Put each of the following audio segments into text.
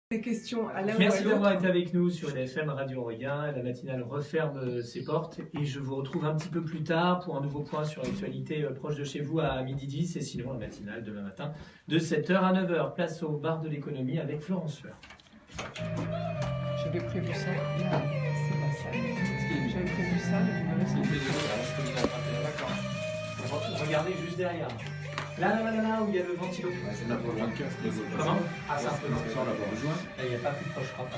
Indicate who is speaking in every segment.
Speaker 1: Des questions à l'un ou à
Speaker 2: Merci d'avoir
Speaker 1: l'autre.
Speaker 2: été avec nous sur LFM Radio Regain. La matinale referme ses portes et je vous retrouve un petit peu plus tard pour un nouveau point sur l'actualité proche de chez vous à 12h10 et sinon la matinale demain matin de 7h à 9h. Place au bar de l'économie avec Florence Sueur.
Speaker 1: J'avais prévu ça. Là, c'est pas ça. J'avais prévu ça, mais vous m'avez sorti.
Speaker 2: D'accord. Regardez juste derrière. Là où il y a le ventilo.
Speaker 3: Ouais, c'est là pour le 24.
Speaker 2: Comment? Ah, c'est un peu
Speaker 3: on va l'avoir rejoint.
Speaker 2: Là, il n'y a pas plus proche, je crois pas.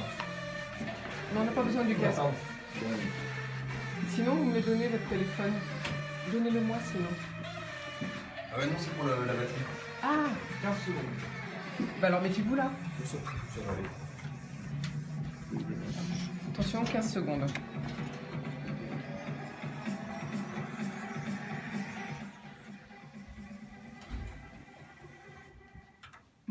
Speaker 1: Non, on n'a pas besoin du casque.
Speaker 2: Attends.
Speaker 1: Sinon, vous me donnez votre téléphone. Donnez-le moi sinon.
Speaker 3: Ah ouais, non, c'est pour la batterie.
Speaker 1: Ah,
Speaker 3: 15 secondes.
Speaker 1: bah alors mettez-vous là.
Speaker 3: Ça va aller.
Speaker 1: Attention, 15 secondes.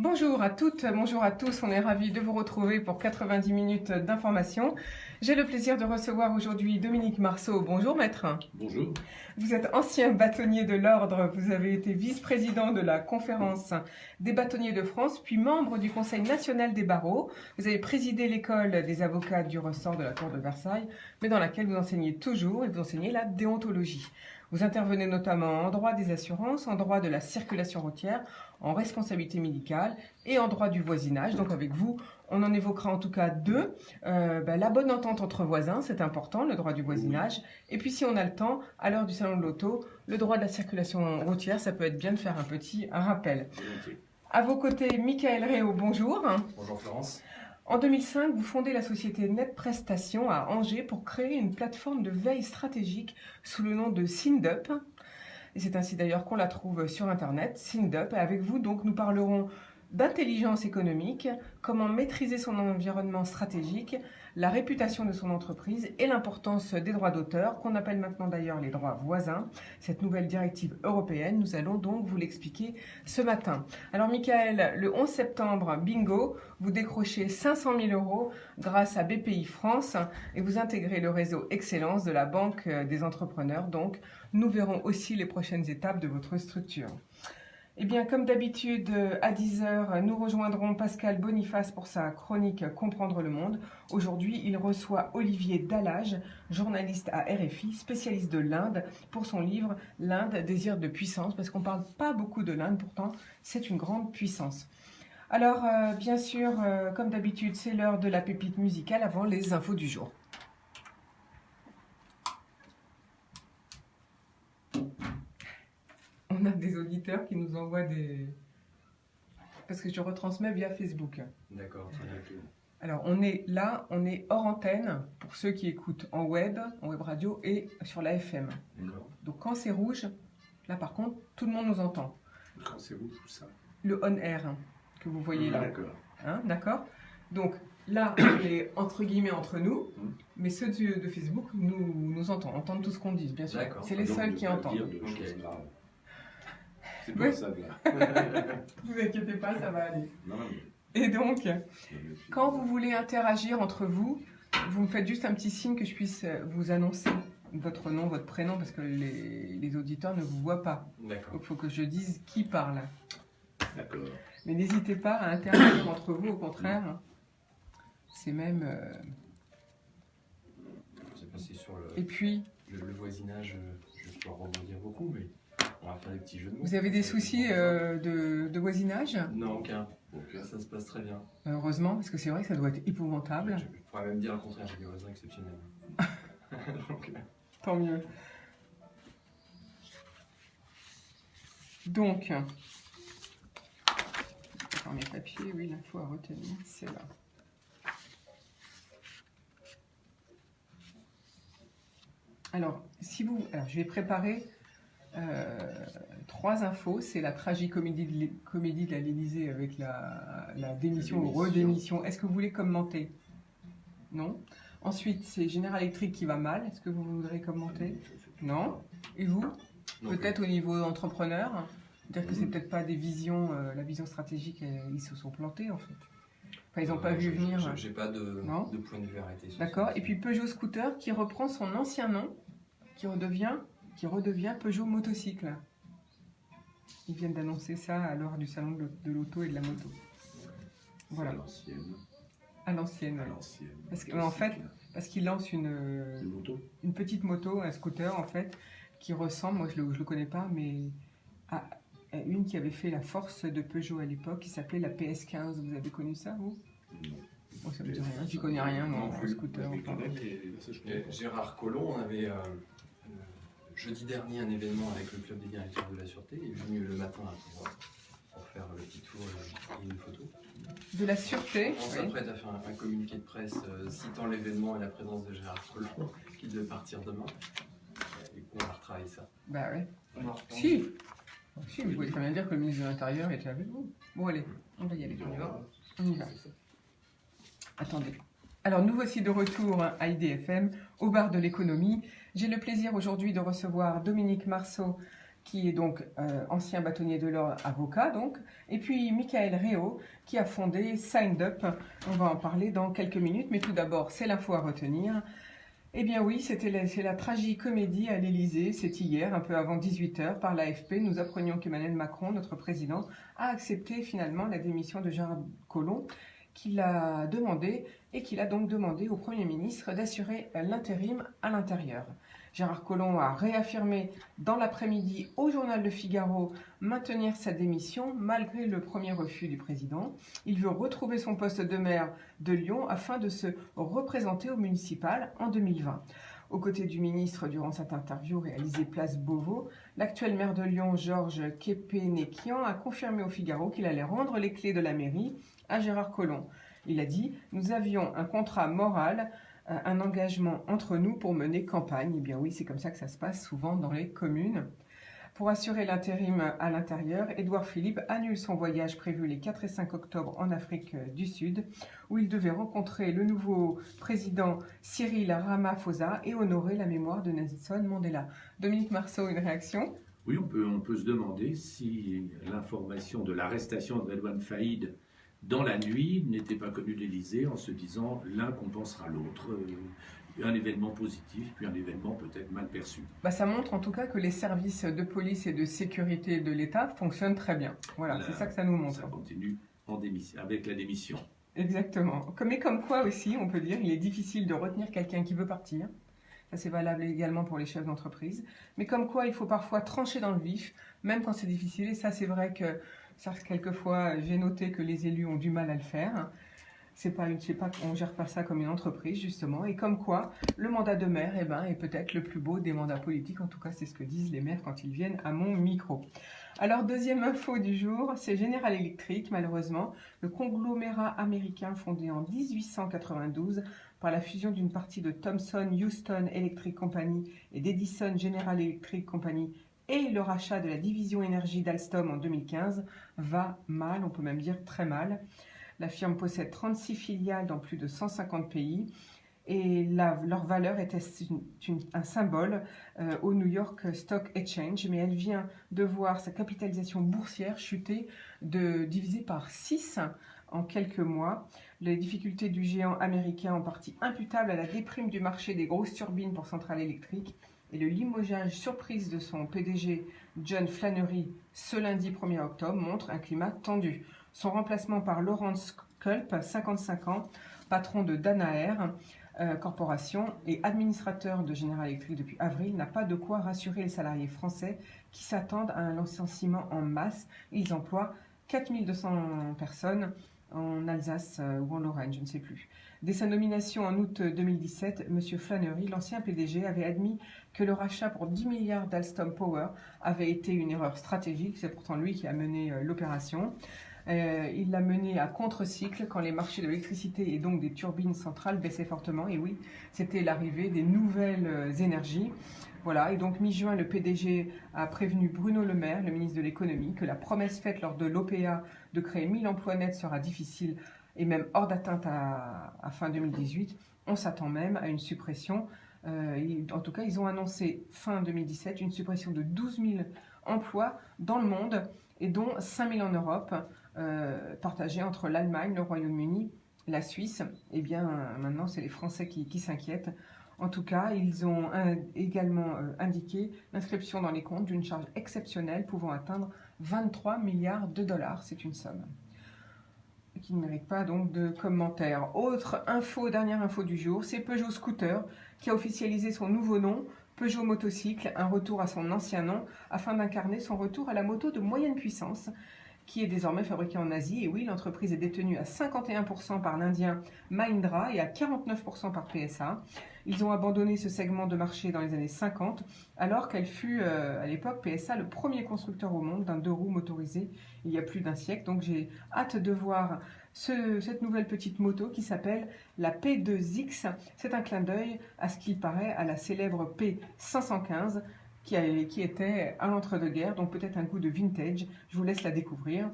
Speaker 1: Bonjour à toutes, bonjour à tous, on est ravis de vous retrouver pour 90 minutes d'information. J'ai le plaisir de recevoir aujourd'hui Dominique Marceau. Bonjour maître.
Speaker 3: Bonjour.
Speaker 1: Vous êtes ancien bâtonnier de l'Ordre, vous avez été vice-président de la Conférence des bâtonniers de France, puis membre du Conseil national des barreaux. Vous avez présidé l'école des avocats du ressort de la Cour de Versailles, mais dans laquelle vous enseignez toujours et vous enseignez la déontologie. Vous intervenez notamment en droit des assurances, en droit de la circulation routière, en responsabilité médicale et en droit du voisinage. Donc avec vous, on en évoquera en tout cas deux. La bonne entente entre voisins, c'est important, le droit du voisinage. Et puis si on a le temps, à l'heure du salon de l'auto, le droit de la circulation routière, ça peut être bien de faire un petit rappel. À vos côtés, Michael Réau, bonjour.
Speaker 3: Bonjour Florence.
Speaker 1: En 2005, vous fondez la société Net Prestations à Angers pour créer une plateforme de veille stratégique sous le nom de SynDup. Et c'est ainsi d'ailleurs qu'on la trouve sur Internet, SynDup. Et avec vous, donc, nous parlerons d'intelligence économique, comment maîtriser son environnement stratégique, la réputation de son entreprise et l'importance des droits d'auteur, qu'on appelle maintenant d'ailleurs les droits voisins. Cette nouvelle directive européenne, nous allons donc vous l'expliquer ce matin. Alors Michael, le 11 septembre, bingo, vous décrochez 500 000 € grâce à BPI France et vous intégrez le réseau Excellence de la Banque des entrepreneurs. Donc, nous verrons aussi les prochaines étapes de votre structure. Eh bien, comme d'habitude, à 10h, nous rejoindrons Pascal Boniface pour sa chronique Comprendre le monde. Aujourd'hui, il reçoit Olivier Dallage, journaliste à RFI, spécialiste de l'Inde, pour son livre « L'Inde, désir de puissance », parce qu'on ne parle pas beaucoup de l'Inde, pourtant, c'est une grande puissance. Alors, bien sûr, comme d'habitude, c'est l'heure de la pépite musicale avant les infos du jour. On a des auditeurs qui nous envoient des... Parce que je retransmets via Facebook.
Speaker 3: D'accord, très bien.
Speaker 1: Alors, on est là, on est hors antenne pour ceux qui écoutent en web radio et sur la FM.
Speaker 3: D'accord.
Speaker 1: Donc, quand c'est rouge, là par contre, tout le monde nous entend.
Speaker 3: Quand c'est vous, tout ça.
Speaker 1: Le on-air que vous voyez là.
Speaker 3: D'accord.
Speaker 1: Hein, d'accord. Donc, là, on est entre guillemets entre nous, mais ceux de Facebook nous entendent tout ce qu'on dit, bien sûr.
Speaker 3: D'accord.
Speaker 1: C'est les seuls qui entendent.
Speaker 3: C'est
Speaker 1: Oui.
Speaker 3: pas ça, là.
Speaker 1: Vous inquiétez pas, ça va aller.
Speaker 3: Non, non,
Speaker 1: Et donc, quand vous voulez interagir entre vous, vous me faites juste un petit signe que je puisse vous annoncer votre nom, votre prénom, parce que les auditeurs ne vous voient pas.
Speaker 3: D'accord.
Speaker 1: Donc, il faut que je dise qui parle.
Speaker 3: D'accord.
Speaker 1: Mais n'hésitez pas à interagir entre vous, au contraire. C'est même...
Speaker 3: Je sais pas si sur
Speaker 1: Et puis,
Speaker 3: le voisinage, je vais pouvoir rebondir beaucoup, mais on va faire des petits jeux de mots.
Speaker 1: vous avez des soucis de voisinage?
Speaker 3: Non, aucun. Ça se passe très bien.
Speaker 1: Heureusement, parce que c'est vrai que ça doit être épouvantable.
Speaker 3: Je pourrais même dire le contraire, j'ai des voisins exceptionnels. Donc,
Speaker 1: Tant mieux. Donc, dans mes papiers, oui, l'info à retenir, c'est là. Alors, je vais préparer 3 infos. C'est la tragicomédie de l'Élysée avec la démission ou redémission. Est-ce que vous voulez commenter? Non. Ensuite, c'est General Electric qui va mal. Est-ce que vous voudrez commenter? Non. Et vous? Peut-être au niveau entrepreneur, dire que c'est peut-être pas des visions, la vision stratégique, ils se sont plantés en fait. Enfin, ils n'ont pas vu venir.
Speaker 3: J'ai pas de point de vue arrêté.
Speaker 1: D'accord. Et puis Peugeot Scooter qui reprend son ancien nom, qui redevient Peugeot Motocycle. Ils viennent d'annoncer ça à l'heure du salon de l'auto et de la moto. Voilà. À l'ancienne,
Speaker 4: à
Speaker 1: ouais.
Speaker 4: l'ancienne.
Speaker 1: Parce que, en fait, parce qu'il lance
Speaker 4: une moto.
Speaker 1: une petite moto, un scooter en fait, qui ressemble, moi je le connais pas, mais à une qui avait fait la force de Peugeot à l'époque, qui s'appelait la PS15. Vous avez connu ça, vous?
Speaker 4: Non.
Speaker 1: Moi ça me dit rien, j'y connais rien, moi,
Speaker 3: Non
Speaker 1: en
Speaker 3: plus.
Speaker 1: scooter.
Speaker 4: Je
Speaker 1: Enfin.
Speaker 4: connais, mais ça, je connais pas.
Speaker 3: Gérard Collomb, on avait jeudi dernier un événement avec le club des directeurs de la sûreté. Il est venu le matin pour faire le petit tour et une photo.
Speaker 1: De la sûreté,
Speaker 3: On
Speaker 1: oui.
Speaker 3: s'apprête à faire un communiqué de presse citant l'événement et la présence de Gérard Collomb qui devait partir demain. Et on va retravailler ça.
Speaker 1: Bah ouais.
Speaker 3: On en reprend.
Speaker 1: Si, si, vous pouvez très bien dire que le ministre de l'Intérieur était avec vous. Bon allez, on va y aller.
Speaker 4: On y va.
Speaker 1: On y va. Attendez. Alors nous voici de retour à IDFM, au bar de l'économie. J'ai le plaisir aujourd'hui de recevoir Dominique Marceau, qui est donc ancien bâtonnier de l'or, avocat donc, et puis Michael Réau, qui a fondé Signed Up. On va en parler dans quelques minutes, mais tout d'abord, c'est l'info à retenir. Eh bien oui, c'est la tragicomédie à l'Élysée. C'est hier, un peu avant 18h, par l'AFP, nous apprenions qu'Emmanuel Macron, notre président, a accepté finalement la démission de Gérard Collomb, qu'il a demandé, et qu'il a donc demandé au Premier ministre d'assurer l'intérim à l'intérieur. Gérard Collomb a réaffirmé dans l'après-midi au journal Le Figaro maintenir sa démission malgré le premier refus du président. Il veut retrouver son poste de maire de Lyon afin de se représenter au municipal en 2020. Aux côtés du ministre, durant cette interview réalisée place Beauvau, l'actuel maire de Lyon, Georges Képénékian, a confirmé au Figaro qu'il allait rendre les clés de la mairie à Gérard Collomb. Il a dit « Nous avions un contrat moral, un engagement entre nous pour mener campagne. » Eh bien oui, c'est comme ça que ça se passe souvent dans les communes. Pour assurer l'intérim à l'intérieur, Édouard Philippe annule son voyage prévu les 4 et 5 octobre en Afrique du Sud, où il devait rencontrer le nouveau président Cyril Ramaphosa et honorer la mémoire de Nelson Mandela. Dominique Marceau, une réaction?
Speaker 4: Oui, on peut se demander si l'information de l'arrestation de Redouane Faïd dans la nuit n'était pas connue de l'Élysée, en se disant l'un compensera l'autre. Un événement positif, puis un événement peut-être mal perçu.
Speaker 1: Bah, ça montre en tout cas que les services de police et de sécurité de l'État fonctionnent très bien. Voilà, c'est ça que ça nous montre.
Speaker 4: Ça continue avec la démission.
Speaker 1: Exactement. Mais comme quoi aussi, on peut dire, il est difficile de retenir quelqu'un qui veut partir. Ça, c'est valable également pour les chefs d'entreprise. Mais comme quoi, il faut parfois trancher dans le vif, même quand c'est difficile. Et ça, c'est vrai que ça, quelquefois, j'ai noté que les élus ont du mal à le faire. On gère pas ça comme une entreprise, justement. Et comme quoi, le mandat de maire est peut-être le plus beau des mandats politiques. En tout cas, c'est ce que disent les maires quand ils viennent à mon micro. Alors, deuxième info du jour, c'est General Electric, malheureusement. Le conglomérat américain fondé en 1892 par la fusion d'une partie de Thomson Houston Electric Company et d'Edison General Electric Company et le rachat de la division énergie d'Alstom en 2015 va mal, on peut même dire très mal. La firme possède 36 filiales dans plus de 150 pays et leur valeur était un symbole au New York Stock Exchange, mais elle vient de voir sa capitalisation boursière chuter divisée par 6 en quelques mois. Les difficultés du géant américain en partie imputables à la déprime du marché des grosses turbines pour centrales électriques et le limogeage surprise de son PDG John Flannery ce lundi 1er octobre montre un climat tendu. Son remplacement par Lawrence Culp, 55 ans, patron de Danaher Corporation et administrateur de General Electric depuis avril, n'a pas de quoi rassurer les salariés français qui s'attendent à un licenciement en masse. Ils emploient 4200 personnes en Alsace ou en Lorraine, je ne sais plus. Dès sa nomination en août 2017, M. Flannery, l'ancien PDG, avait admis que le rachat pour 10 milliards d'Alstom Power avait été une erreur stratégique. C'est pourtant lui qui a mené l'opération. Il l'a mené à contre-cycle quand les marchés de l'électricité et donc des turbines centrales baissaient fortement. Et oui, c'était l'arrivée des nouvelles énergies. Voilà, et donc mi-juin, le PDG a prévenu Bruno Le Maire, le ministre de l'économie, que la promesse faite lors de l'OPA de créer 1000 emplois nets sera difficile et même hors d'atteinte à fin 2018. On s'attend même à une suppression. En tout cas, ils ont annoncé fin 2017 une suppression de 12 000 emplois dans le monde et dont 5 000 en Europe, partagés entre l'Allemagne, le Royaume-Uni, la Suisse. Eh bien, maintenant, c'est les Français qui s'inquiètent. En tout cas, ils ont également indiqué l'inscription dans les comptes d'une charge exceptionnelle pouvant atteindre 23 milliards de dollars. C'est une somme. qui ne mérite pas donc de commentaires. Autre info, dernière info du jour, c'est Peugeot Scooter qui a officialisé son nouveau nom, Peugeot Motocycle, un retour à son ancien nom afin d'incarner son retour à la moto de moyenne puissance qui est désormais fabriquée en Asie. Et oui, l'entreprise est détenue à 51% par l'Indien Mahindra et à 49% par PSA. Ils ont abandonné ce segment de marché dans les années 50, alors qu'elle fut à l'époque PSA le premier constructeur au monde d'un deux roues motorisé il y a plus d'un siècle. Donc j'ai hâte de voir cette nouvelle petite moto qui s'appelle la P2X. C'est un clin d'œil à ce qu'il paraît à la célèbre P515 qui était à l'entre-deux-guerres, donc peut-être un goût de vintage. Je vous laisse la découvrir.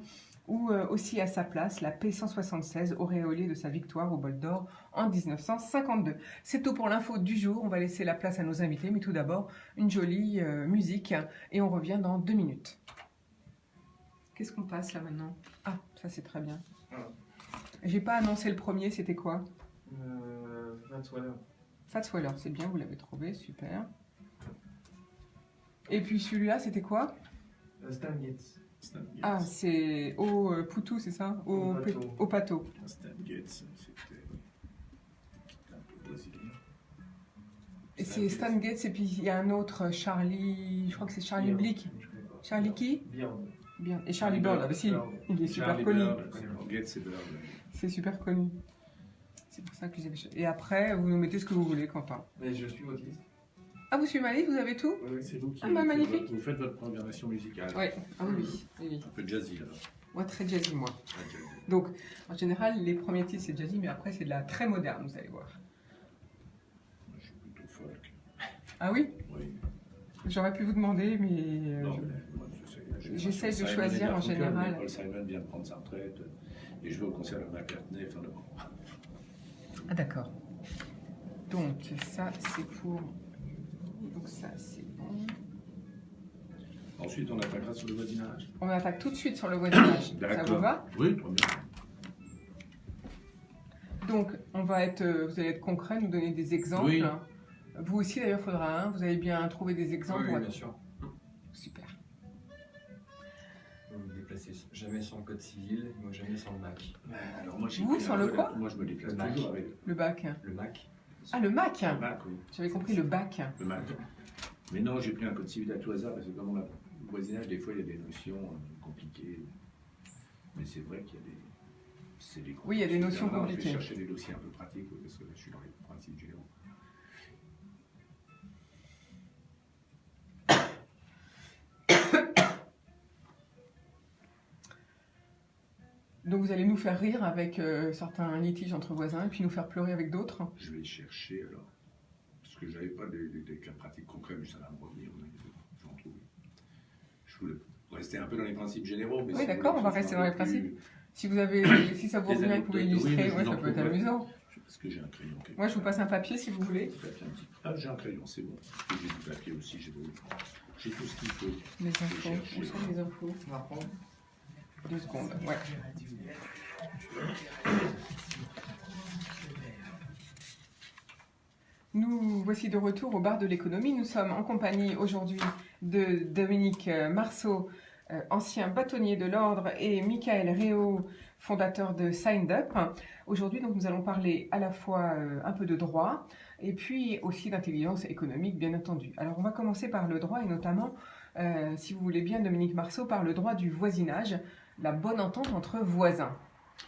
Speaker 1: Ou aussi à sa place, la P176, auréolée de sa victoire au Bol d'Or en 1952. C'est tout pour l'info du jour. On va laisser la place à nos invités, mais tout d'abord, une jolie musique. Et on revient dans 2 minutes. Qu'est-ce qu'on passe là maintenant? Ah, ça c'est très bien. J'ai pas annoncé le premier, c'était quoi?
Speaker 5: Fats Waller.
Speaker 1: Fats Waller, c'est bien, vous l'avez trouvé, super. Et puis celui-là, c'était quoi?
Speaker 5: Stan Getz.
Speaker 1: Ah, c'est au Poutou, c'est ça? Au Pato.
Speaker 4: Stan Getz, c'était un peu brésilien.
Speaker 1: Et c'est Stan Getz, et puis il y a un autre, Charlie, je crois que c'est Charlie Blick. Charlie qui?
Speaker 5: Björn.
Speaker 1: Bien. Et Charlie Bird, ah bah si, il est super
Speaker 4: Charlie
Speaker 1: connu.
Speaker 4: Bird, Getz, c'est Bird.
Speaker 1: C'est super connu. C'est pour ça que j'ai... Et après, vous nous mettez ce que vous voulez, Quentin.
Speaker 5: Mais je suis autiste.
Speaker 1: Ah, vous suivez ma liste, vous avez tout?
Speaker 5: Oui,
Speaker 4: C'est vous qui
Speaker 1: Ah, bah,
Speaker 4: faites
Speaker 1: magnifique.
Speaker 4: vous faites votre programmation musicale.
Speaker 1: Oui, ah oui, oui.
Speaker 4: Un peu jazzy là.
Speaker 1: Moi, très jazzy, moi.
Speaker 4: Très jazzy.
Speaker 1: Donc, en général, les premiers titres, c'est jazzy, mais après, c'est de la très moderne, vous allez voir.
Speaker 4: Moi, je suis plutôt folk.
Speaker 1: Ah oui?
Speaker 4: Oui.
Speaker 1: J'aurais pu vous demander, mais...
Speaker 4: Non, mais moi,
Speaker 1: j'essaie de
Speaker 4: Simon
Speaker 1: choisir
Speaker 4: et
Speaker 1: en
Speaker 4: Garfunkel,
Speaker 1: général.
Speaker 4: mais Paul Simon vient de prendre sa retraite et je vais au concert de McCartney fin novembre.
Speaker 1: Ah d'accord. Donc ça c'est pour... Donc ça c'est bon.
Speaker 4: Ensuite, on attaquera sur le voisinage.
Speaker 1: On attaque tout de suite sur le voisinage. Ça
Speaker 4: D'accord.
Speaker 1: vous va?
Speaker 4: Oui, très bien.
Speaker 1: Donc on va être, vous allez être concret, nous donner des exemples.
Speaker 4: Oui.
Speaker 1: Vous aussi d'ailleurs faudra, vous avez bien trouvé des exemples.
Speaker 3: Oui, bien sûr.
Speaker 1: Super.
Speaker 3: Vous vous déplacez jamais sans le code civil, moi jamais sans le Mac.
Speaker 4: Alors moi, j'ai
Speaker 1: Vous,
Speaker 4: pris
Speaker 1: sans
Speaker 4: un
Speaker 1: le
Speaker 4: peu
Speaker 1: quoi?
Speaker 4: Moi, je me déplace
Speaker 3: Le Mac.
Speaker 4: toujours avec
Speaker 1: Le bac.
Speaker 3: Le Mac.
Speaker 1: Ah le Mac.
Speaker 4: le Mac, oui.
Speaker 1: J'avais compris le bac.
Speaker 4: Le Mac. Mais non, j'ai pris un code civil à tout hasard parce que comme on a le voisinage, des fois, il y a des notions compliquées. Mais c'est vrai qu'il y a des... c'est des
Speaker 1: Oui, il y a des notions
Speaker 4: Alors,
Speaker 1: compliquées.
Speaker 4: Je vais chercher des dossiers un peu pratiques parce que là, je suis dans les principes généraux.
Speaker 1: Donc vous allez nous faire rire avec certains litiges entre voisins et puis nous faire pleurer avec d'autres.
Speaker 4: Je vais chercher alors. Parce que je n'avais pas des cas pratiques concrets, mais ça va me revenir. Je vais en trouver. Je voulais rester un peu dans les principes généraux. Mais
Speaker 1: Oui,
Speaker 4: si
Speaker 1: d'accord,
Speaker 4: vous
Speaker 1: on va
Speaker 4: voulez que
Speaker 1: rester
Speaker 4: ce soit
Speaker 1: dans
Speaker 4: un
Speaker 1: les
Speaker 4: peu
Speaker 1: principes. Si vous avez, si ça vous
Speaker 4: Des
Speaker 1: revient, vous pouvez
Speaker 4: anecdotes, oui,
Speaker 1: illustrer.
Speaker 4: mais je
Speaker 1: Ouais,
Speaker 4: vous
Speaker 1: ça
Speaker 4: en
Speaker 1: peut être
Speaker 4: trouverai.
Speaker 1: amusant.
Speaker 4: Est-ce que j'ai un crayon quelque
Speaker 1: Moi, je vous
Speaker 4: part
Speaker 1: passe un papier si vous voulez.
Speaker 4: Ah, j'ai un crayon, c'est bon. Et j'ai du papier aussi, j'ai tout ce qu'il faut.
Speaker 1: Les infos.
Speaker 4: chercher.
Speaker 1: Où sont les infos?
Speaker 5: On va reprendre.
Speaker 1: 2 secondes. Ouais. Nous voici de retour au bar de l'économie. Nous sommes en compagnie aujourd'hui de Dominique Marceau, ancien bâtonnier de l'ordre, et Michael Réau, fondateur de Signed Up. Aujourd'hui, donc, nous allons parler à la fois un peu de droit et puis aussi d'intelligence économique, bien entendu. Alors, on va commencer par le droit et notamment, si vous voulez bien, Dominique Marceau, par le droit du voisinage, la bonne entente entre voisins.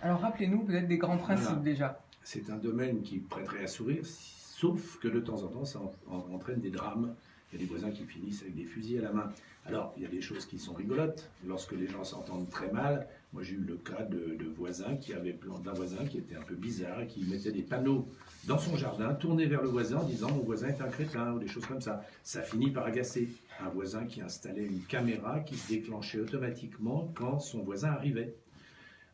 Speaker 1: Alors, rappelez-nous peut-être des grands principes
Speaker 4: Voilà.
Speaker 1: déjà.
Speaker 4: C'est un domaine qui prêterait à sourire, sauf que de temps en temps, ça entraîne des drames. Il y a des voisins qui finissent avec des fusils à la main. Alors, il y a des choses qui sont rigolotes. Lorsque les gens s'entendent très mal, moi j'ai eu le cas d'un voisin qui était un peu bizarre et qui mettait des panneaux dans son jardin, tournés vers le voisin en disant « mon voisin est un crétin » ou des choses comme ça. Ça finit par agacer. Un voisin qui installait une caméra qui se déclenchait automatiquement quand son voisin arrivait.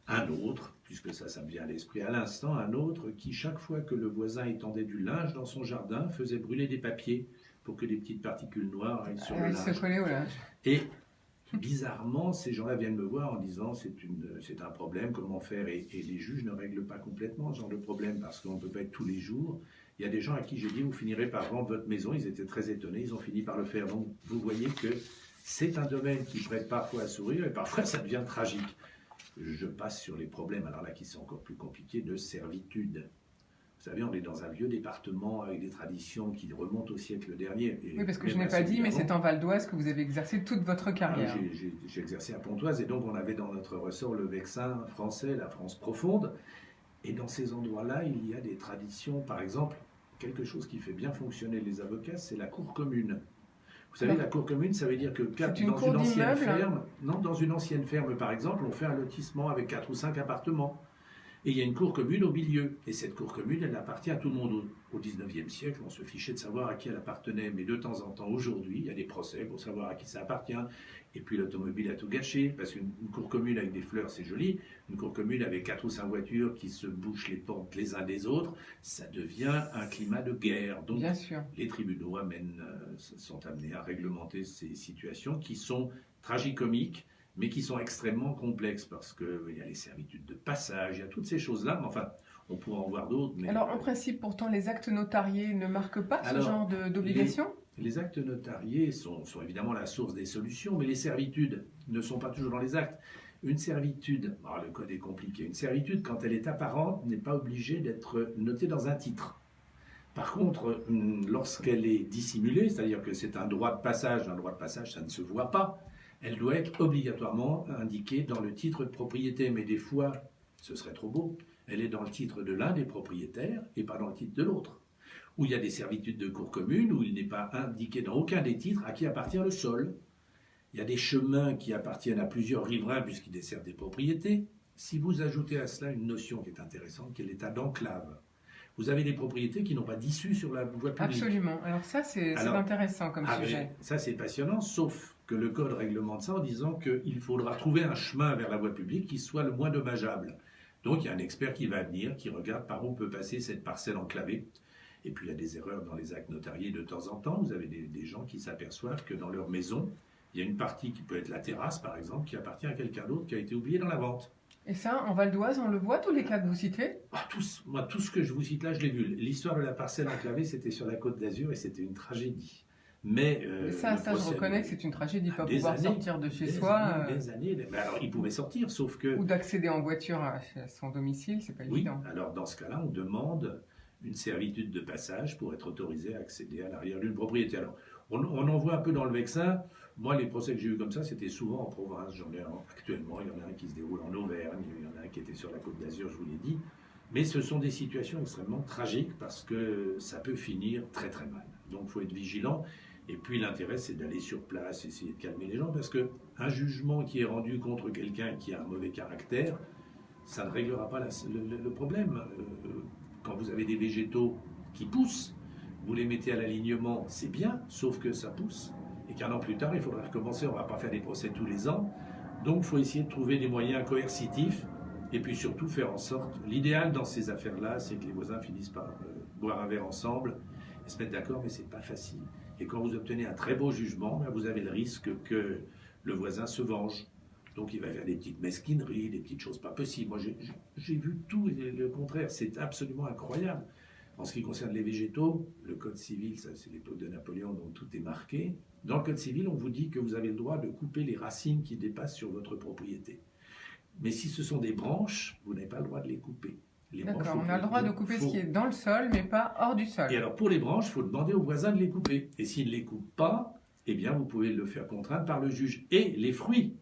Speaker 4: Un autre, puisque ça me vient à l'esprit à l'instant, un autre qui, chaque fois que le voisin étendait du linge dans son jardin, faisait brûler des papiers pour que des petites particules noires aillent sur le
Speaker 1: Il se
Speaker 4: linge.
Speaker 1: collait au linge.
Speaker 4: Et bizarrement, ces gens-là viennent me voir en disant c'est un problème, comment faire, et les juges ne règlent pas complètement ce genre de problème parce qu'on ne peut pas être tous les jours. Il y a des gens à qui j'ai dit vous finirez par vendre votre maison, ils étaient très étonnés, ils ont fini par le faire. Donc vous voyez que c'est un domaine qui prête parfois à sourire et parfois ça devient tragique. je passe sur les problèmes, alors là qui sont encore plus compliqués, de servitude. Vous savez, on est dans un vieux département avec des traditions qui remontent au siècle dernier.
Speaker 1: Oui, parce que je n'ai pas dit, mais c'est en Val d'Oise que vous avez exercé toute votre carrière.
Speaker 4: J'ai exercé à Pontoise, et donc on avait dans notre ressort le Vexin français, la France profonde. Et dans ces endroits-là, il y a des traditions, par exemple, quelque chose qui fait bien fonctionner les avocats, c'est la cour commune. Vous savez, la cour commune, ça veut dire que dans une ancienne ferme, dans une ancienne ferme, par exemple, on fait un lotissement avec 4 ou 5 appartements. Et il y a une cour commune au milieu. Et cette cour commune, elle appartient à tout le monde. Au 19e siècle, on se fichait de savoir à qui elle appartenait. Mais de temps en temps, aujourd'hui, il y a des procès pour savoir à qui ça appartient. Et puis l'automobile a tout gâché. Parce qu'une cour commune avec des fleurs, c'est joli. Une cour commune avec 4 ou 5 voitures qui se bouchent les portes les uns des autres, ça devient un climat de guerre. Donc
Speaker 1: Bien sûr.
Speaker 4: les tribunaux sont amenés à réglementer ces situations qui sont tragicomiques, mais qui sont extrêmement complexes, parce qu'il y a les servitudes de passage, il y a toutes ces choses-là, mais enfin, on pourra en voir d'autres. Mais
Speaker 1: alors, en principe, pourtant, les actes notariés ne marquent pas ce genre d'obligation ?
Speaker 4: Les actes notariés sont évidemment la source des solutions, mais les servitudes ne sont pas toujours dans les actes. Une servitude, alors le code est compliqué, une servitude, quand elle est apparente, n'est pas obligée d'être notée dans un titre. Par contre, lorsqu'elle est dissimulée, c'est-à-dire que c'est un droit de passage, ça ne se voit pas, elle doit être obligatoirement indiquée dans le titre de propriété. Mais des fois, ce serait trop beau, elle est dans le titre de l'un des propriétaires et pas dans le titre de l'autre. Où il y a des servitudes de cour commune, où il n'est pas indiqué dans aucun des titres à qui appartient le sol. Il y a des chemins qui appartiennent à plusieurs riverains puisqu'ils desservent des propriétés. Si vous ajoutez à cela une notion qui est intéressante, qui est l'état d'enclave, vous avez des propriétés qui n'ont pas d'issue sur la voie publique.
Speaker 1: Absolument. Alors ça, c'est intéressant comme sujet.
Speaker 4: Ça, c'est passionnant, sauf que le code réglemente ça en disant qu'il faudra trouver un chemin vers la voie publique qui soit le moins dommageable. Donc, il y a un expert qui va venir, qui regarde par où peut passer cette parcelle enclavée. Et puis, il y a des erreurs dans les actes notariés de temps en temps. Vous avez des gens qui s'aperçoivent que dans leur maison, il y a une partie qui peut être la terrasse, par exemple, qui appartient à quelqu'un d'autre qui a été oublié dans la vente.
Speaker 1: Et ça, en Val d'Oise, on le voit, tous les cas que vous citez ?
Speaker 4: Moi, tout ce que je vous cite là, je l'ai vu. L'histoire de la parcelle enclavée, c'était sur la Côte d'Azur et c'était une tragédie. Mais
Speaker 1: ça, je reconnais que c'est une tragédie, pas pouvoir sortir de chez soi.
Speaker 4: Des années. Mais alors, il pouvait sortir, sauf que...
Speaker 1: Ou d'accéder en voiture à son domicile, c'est pas évident.
Speaker 4: Alors dans ce cas-là, on demande une servitude de passage pour être autorisé à accéder à l'arrière d'une propriété. Alors, on en voit un peu dans le Vexin. Moi, les procès que j'ai eus comme ça, c'était souvent en province. J'en ai actuellement, il y en a un qui se déroule en Auvergne, il y en a un qui était sur la Côte d'Azur, je vous l'ai dit. Mais ce sont des situations extrêmement tragiques parce que ça peut finir très très mal. Donc, il faut être vigilant. Et puis, l'intérêt, c'est d'aller sur place, essayer de calmer les gens, parce qu'un jugement qui est rendu contre quelqu'un qui a un mauvais caractère, ça ne réglera pas le problème. Quand vous avez des végétaux qui poussent, vous les mettez à l'alignement, c'est bien, sauf que ça pousse. Et qu'un an plus tard, il faudra recommencer. On ne va pas faire des procès tous les ans. Donc, il faut essayer de trouver des moyens coercitifs et puis surtout faire en sorte... L'idéal dans ces affaires-là, c'est que les voisins finissent par boire un verre ensemble et se mettre d'accord, mais ce n'est pas facile. Et quand vous obtenez un très beau jugement, vous avez le risque que le voisin se venge. Donc, il va faire des petites mesquineries, des petites choses pas possibles. Moi, j'ai vu tout et le contraire. C'est absolument incroyable. En ce qui concerne les végétaux, le Code civil, ça c'est l'époque de Napoléon, donc tout est marqué. Dans le Code civil, on vous dit que vous avez le droit de couper les racines qui dépassent sur votre propriété. Mais si ce sont des branches, vous n'avez pas le droit de les couper.
Speaker 1: D'accord, on a le droit de couper ce qui est dans le sol, mais pas hors du sol.
Speaker 4: Et alors pour les branches, il faut demander au voisin de les couper. Et s'il ne les coupe pas, eh bien vous pouvez le faire contraindre par le juge. Et les fruits.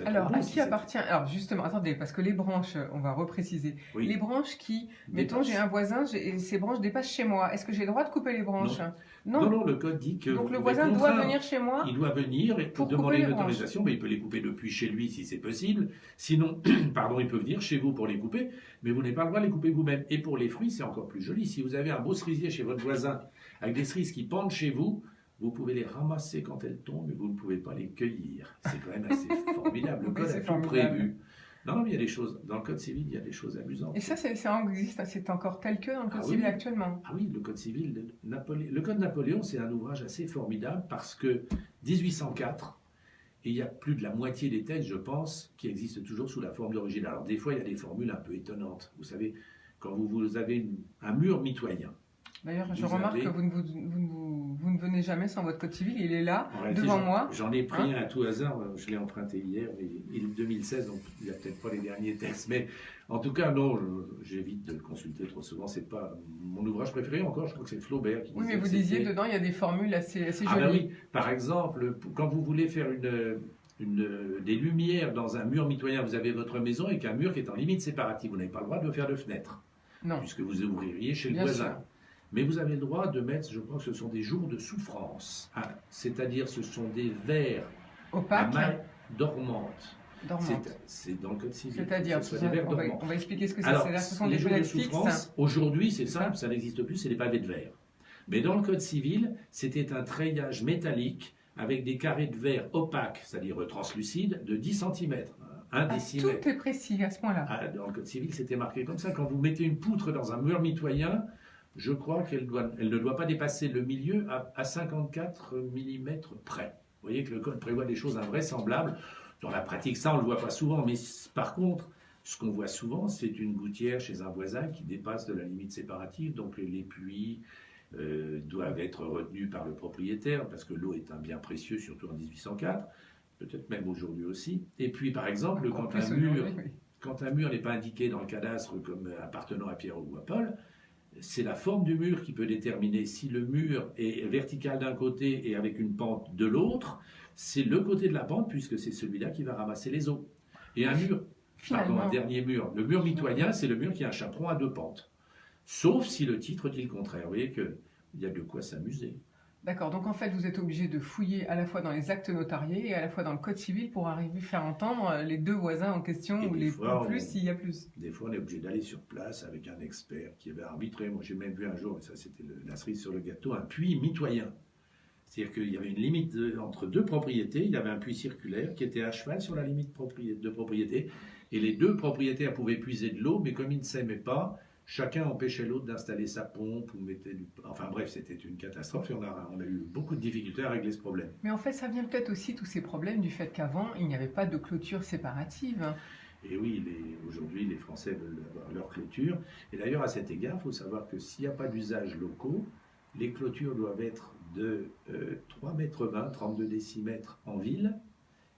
Speaker 1: Alors, à qui appartient... Alors, justement, attendez, parce que les branches, on va repréciser. Oui. Les branches qui... Mettons, j'ai un voisin, ces branches dépassent chez moi. Est-ce que j'ai le droit de couper les branches ?
Speaker 4: Non, le code dit que...
Speaker 1: Donc, le voisin doit venir chez moi.
Speaker 4: Il doit venir et pour demander une autorisation, mais il peut les couper depuis chez lui si c'est possible. Sinon, il peut venir chez vous pour les couper, mais vous n'avez pas le droit de les couper vous-même. Et pour les fruits, c'est encore plus joli. Si vous avez un beau cerisier chez votre voisin, avec des cerises qui pendent chez vous, vous pouvez les ramasser quand elles tombent, mais vous ne pouvez pas les cueillir. C'est quand même assez formidable. Le code a tout prévu. Non, mais il y a des choses. Dans le code civil, il y a des choses amusantes.
Speaker 1: Et ça existe, c'est encore tel que dans le code civil actuellement.
Speaker 4: Ah oui, le code civil, le code Napoléon, c'est un ouvrage assez formidable parce que 1804, et il y a plus de la moitié des textes, je pense, qui existent toujours sous la forme d'origine. Alors des fois, il y a des formules un peu étonnantes. Vous savez, quand vous avez un mur mitoyen,
Speaker 1: D'ailleurs, je
Speaker 4: Vous
Speaker 1: remarque
Speaker 4: avez-
Speaker 1: que vous ne venez jamais sans votre code civil. Il est là,
Speaker 4: En réalité,
Speaker 1: devant moi.
Speaker 4: J'en ai pris
Speaker 1: Hein
Speaker 4: un à tout hasard, je l'ai emprunté hier, mais il est 2016, donc il n'y a peut-être pas les derniers textes. Mais en tout cas, non, j'évite de le consulter trop souvent. C'est pas mon ouvrage préféré encore, je crois que c'est Flaubert qui
Speaker 1: Oui,
Speaker 4: disait
Speaker 1: mais vous
Speaker 4: que
Speaker 1: disiez,
Speaker 4: c'était-
Speaker 1: dedans, il y a des formules assez
Speaker 4: Ah ben
Speaker 1: jolies.
Speaker 4: oui, par exemple, quand vous voulez faire des lumières dans un mur mitoyen, vous avez votre maison avec un mur qui est en limite séparative. Vous n'avez pas le droit de faire de fenêtre,
Speaker 1: Non,
Speaker 4: puisque vous ouvririez chez le
Speaker 1: bien
Speaker 4: voisin.
Speaker 1: sûr.
Speaker 4: Mais vous avez le droit de mettre, je crois que ce sont des jours de souffrance. Ah, c'est-à-dire ce sont des vers à
Speaker 1: Opaque,
Speaker 4: main dormante.
Speaker 1: dormante.
Speaker 4: C'est dans le code civil.
Speaker 1: C'est-à-dire,
Speaker 4: ce sont des vers
Speaker 1: on
Speaker 4: dormants.
Speaker 1: va expliquer ce que c'est.
Speaker 4: Alors,
Speaker 1: C'est-à-dire que ce sont
Speaker 4: les
Speaker 1: des
Speaker 4: jours de
Speaker 1: fenêtres fixes.
Speaker 4: souffrance, aujourd'hui c'est
Speaker 1: C'est ça
Speaker 4: simple, ça n'existe plus, c'est les pavés de verre. Mais dans le code civil, c'était un treillage métallique avec des carrés de verre opaques, c'est-à-dire translucides, de 10 cm, 1
Speaker 1: Ah,
Speaker 4: décimètre.
Speaker 1: tout est précis à ce point-là.
Speaker 4: Ah, dans le code civil, c'était marqué comme ça. Quand vous mettez une poutre dans un mur mitoyen, je crois elle ne doit pas dépasser le milieu à 54 mm près. Vous voyez que le code prévoit des choses invraisemblables. Dans la pratique, ça, on ne le voit pas souvent. Mais par contre, ce qu'on voit souvent, c'est une gouttière chez un voisin qui dépasse de la limite séparative. Donc les puits doivent être retenus par le propriétaire, parce que l'eau est un bien précieux, surtout en 1804, peut-être même aujourd'hui aussi. Et puis, par exemple,
Speaker 1: Encore
Speaker 4: quand
Speaker 1: plus
Speaker 4: un mur...
Speaker 1: aujourd'hui, oui.
Speaker 4: Quand un mur n'est pas indiqué dans le cadastre comme appartenant à Pierre ou à Paul, c'est la forme du mur qui peut déterminer si le mur est vertical d'un côté et avec une pente de l'autre. C'est le côté de la pente, puisque c'est celui-là qui va ramasser les eaux. Et un mur, pardon,
Speaker 1: Finalement,
Speaker 4: un dernier mur, le mur mitoyen, c'est le mur qui a un chaperon à 2 pentes. Sauf si le titre dit le contraire. Vous voyez qu'il y a de quoi s'amuser.
Speaker 1: d'accord. Donc en fait, vous êtes obligé de fouiller à la fois dans les actes notariés et à la fois dans le code civil pour arriver à faire entendre les deux voisins en question
Speaker 4: Et
Speaker 1: ou
Speaker 4: des
Speaker 1: les
Speaker 4: fois,
Speaker 1: plus
Speaker 4: on-
Speaker 1: s'il y a plus.
Speaker 4: Des fois, on est obligé d'aller sur place avec un expert qui avait arbitré. Moi, j'ai même vu un jour, et ça c'était la cerise sur le gâteau, un puits mitoyen. C'est-à-dire qu'il y avait une limite entre deux propriétés. Il y avait un puits circulaire qui était à cheval sur la limite de propriété. Et les deux propriétaires pouvaient puiser de l'eau, mais comme ils ne s'aimaient pas, chacun empêchait l'autre d'installer sa pompe ou mettait du... Enfin bref, c'était une catastrophe et on a eu beaucoup de difficultés à régler ce problème.
Speaker 1: Mais en fait, ça vient peut-être aussi tous ces problèmes du fait qu'avant, il n'y avait pas de clôture séparative.
Speaker 4: Et oui, aujourd'hui, les Français veulent avoir leur clôture. Et d'ailleurs, à cet égard, il faut savoir que s'il n'y a pas d'usages locaux, les clôtures doivent être de 3,20 m, 32 décimètres en ville,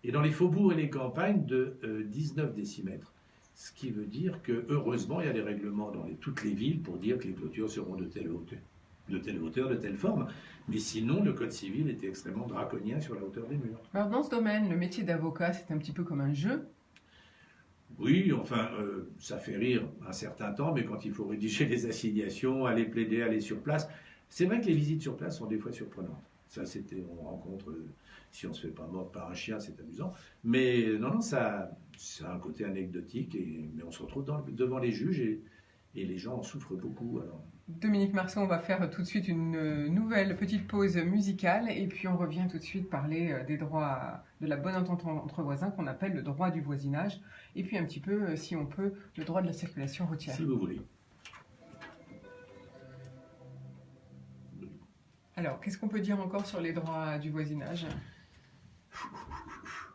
Speaker 4: et dans les faubourgs et les campagnes de 19 décimètres. Ce qui veut dire que, heureusement, il y a des règlements dans toutes les villes pour dire que les clôtures seront de telle hauteur, de telle forme. Mais sinon, le code civil était extrêmement draconien sur la hauteur des murs.
Speaker 1: Alors dans ce domaine, le métier d'avocat, c'est un petit peu comme un jeu.
Speaker 4: Oui, enfin, ça fait rire un certain temps, mais quand il faut rédiger les assignations, aller plaider, aller sur place, c'est vrai que les visites sur place sont des fois surprenantes. Ça, on rencontre, si on ne se fait pas mordre par un chien, c'est amusant. Mais non, ça a un côté anecdotique, mais on se retrouve devant les juges et les gens en souffrent beaucoup. Alors.
Speaker 1: Dominique Marceau, on va faire tout de suite une nouvelle petite pause musicale et puis on revient tout de suite parler des droits, de la bonne entente entre voisins qu'on appelle le droit du voisinage et puis un petit peu, si on peut, le droit de la circulation routière.
Speaker 4: Si vous voulez.
Speaker 1: Alors, qu'est-ce qu'on peut dire encore sur les droits du voisinage?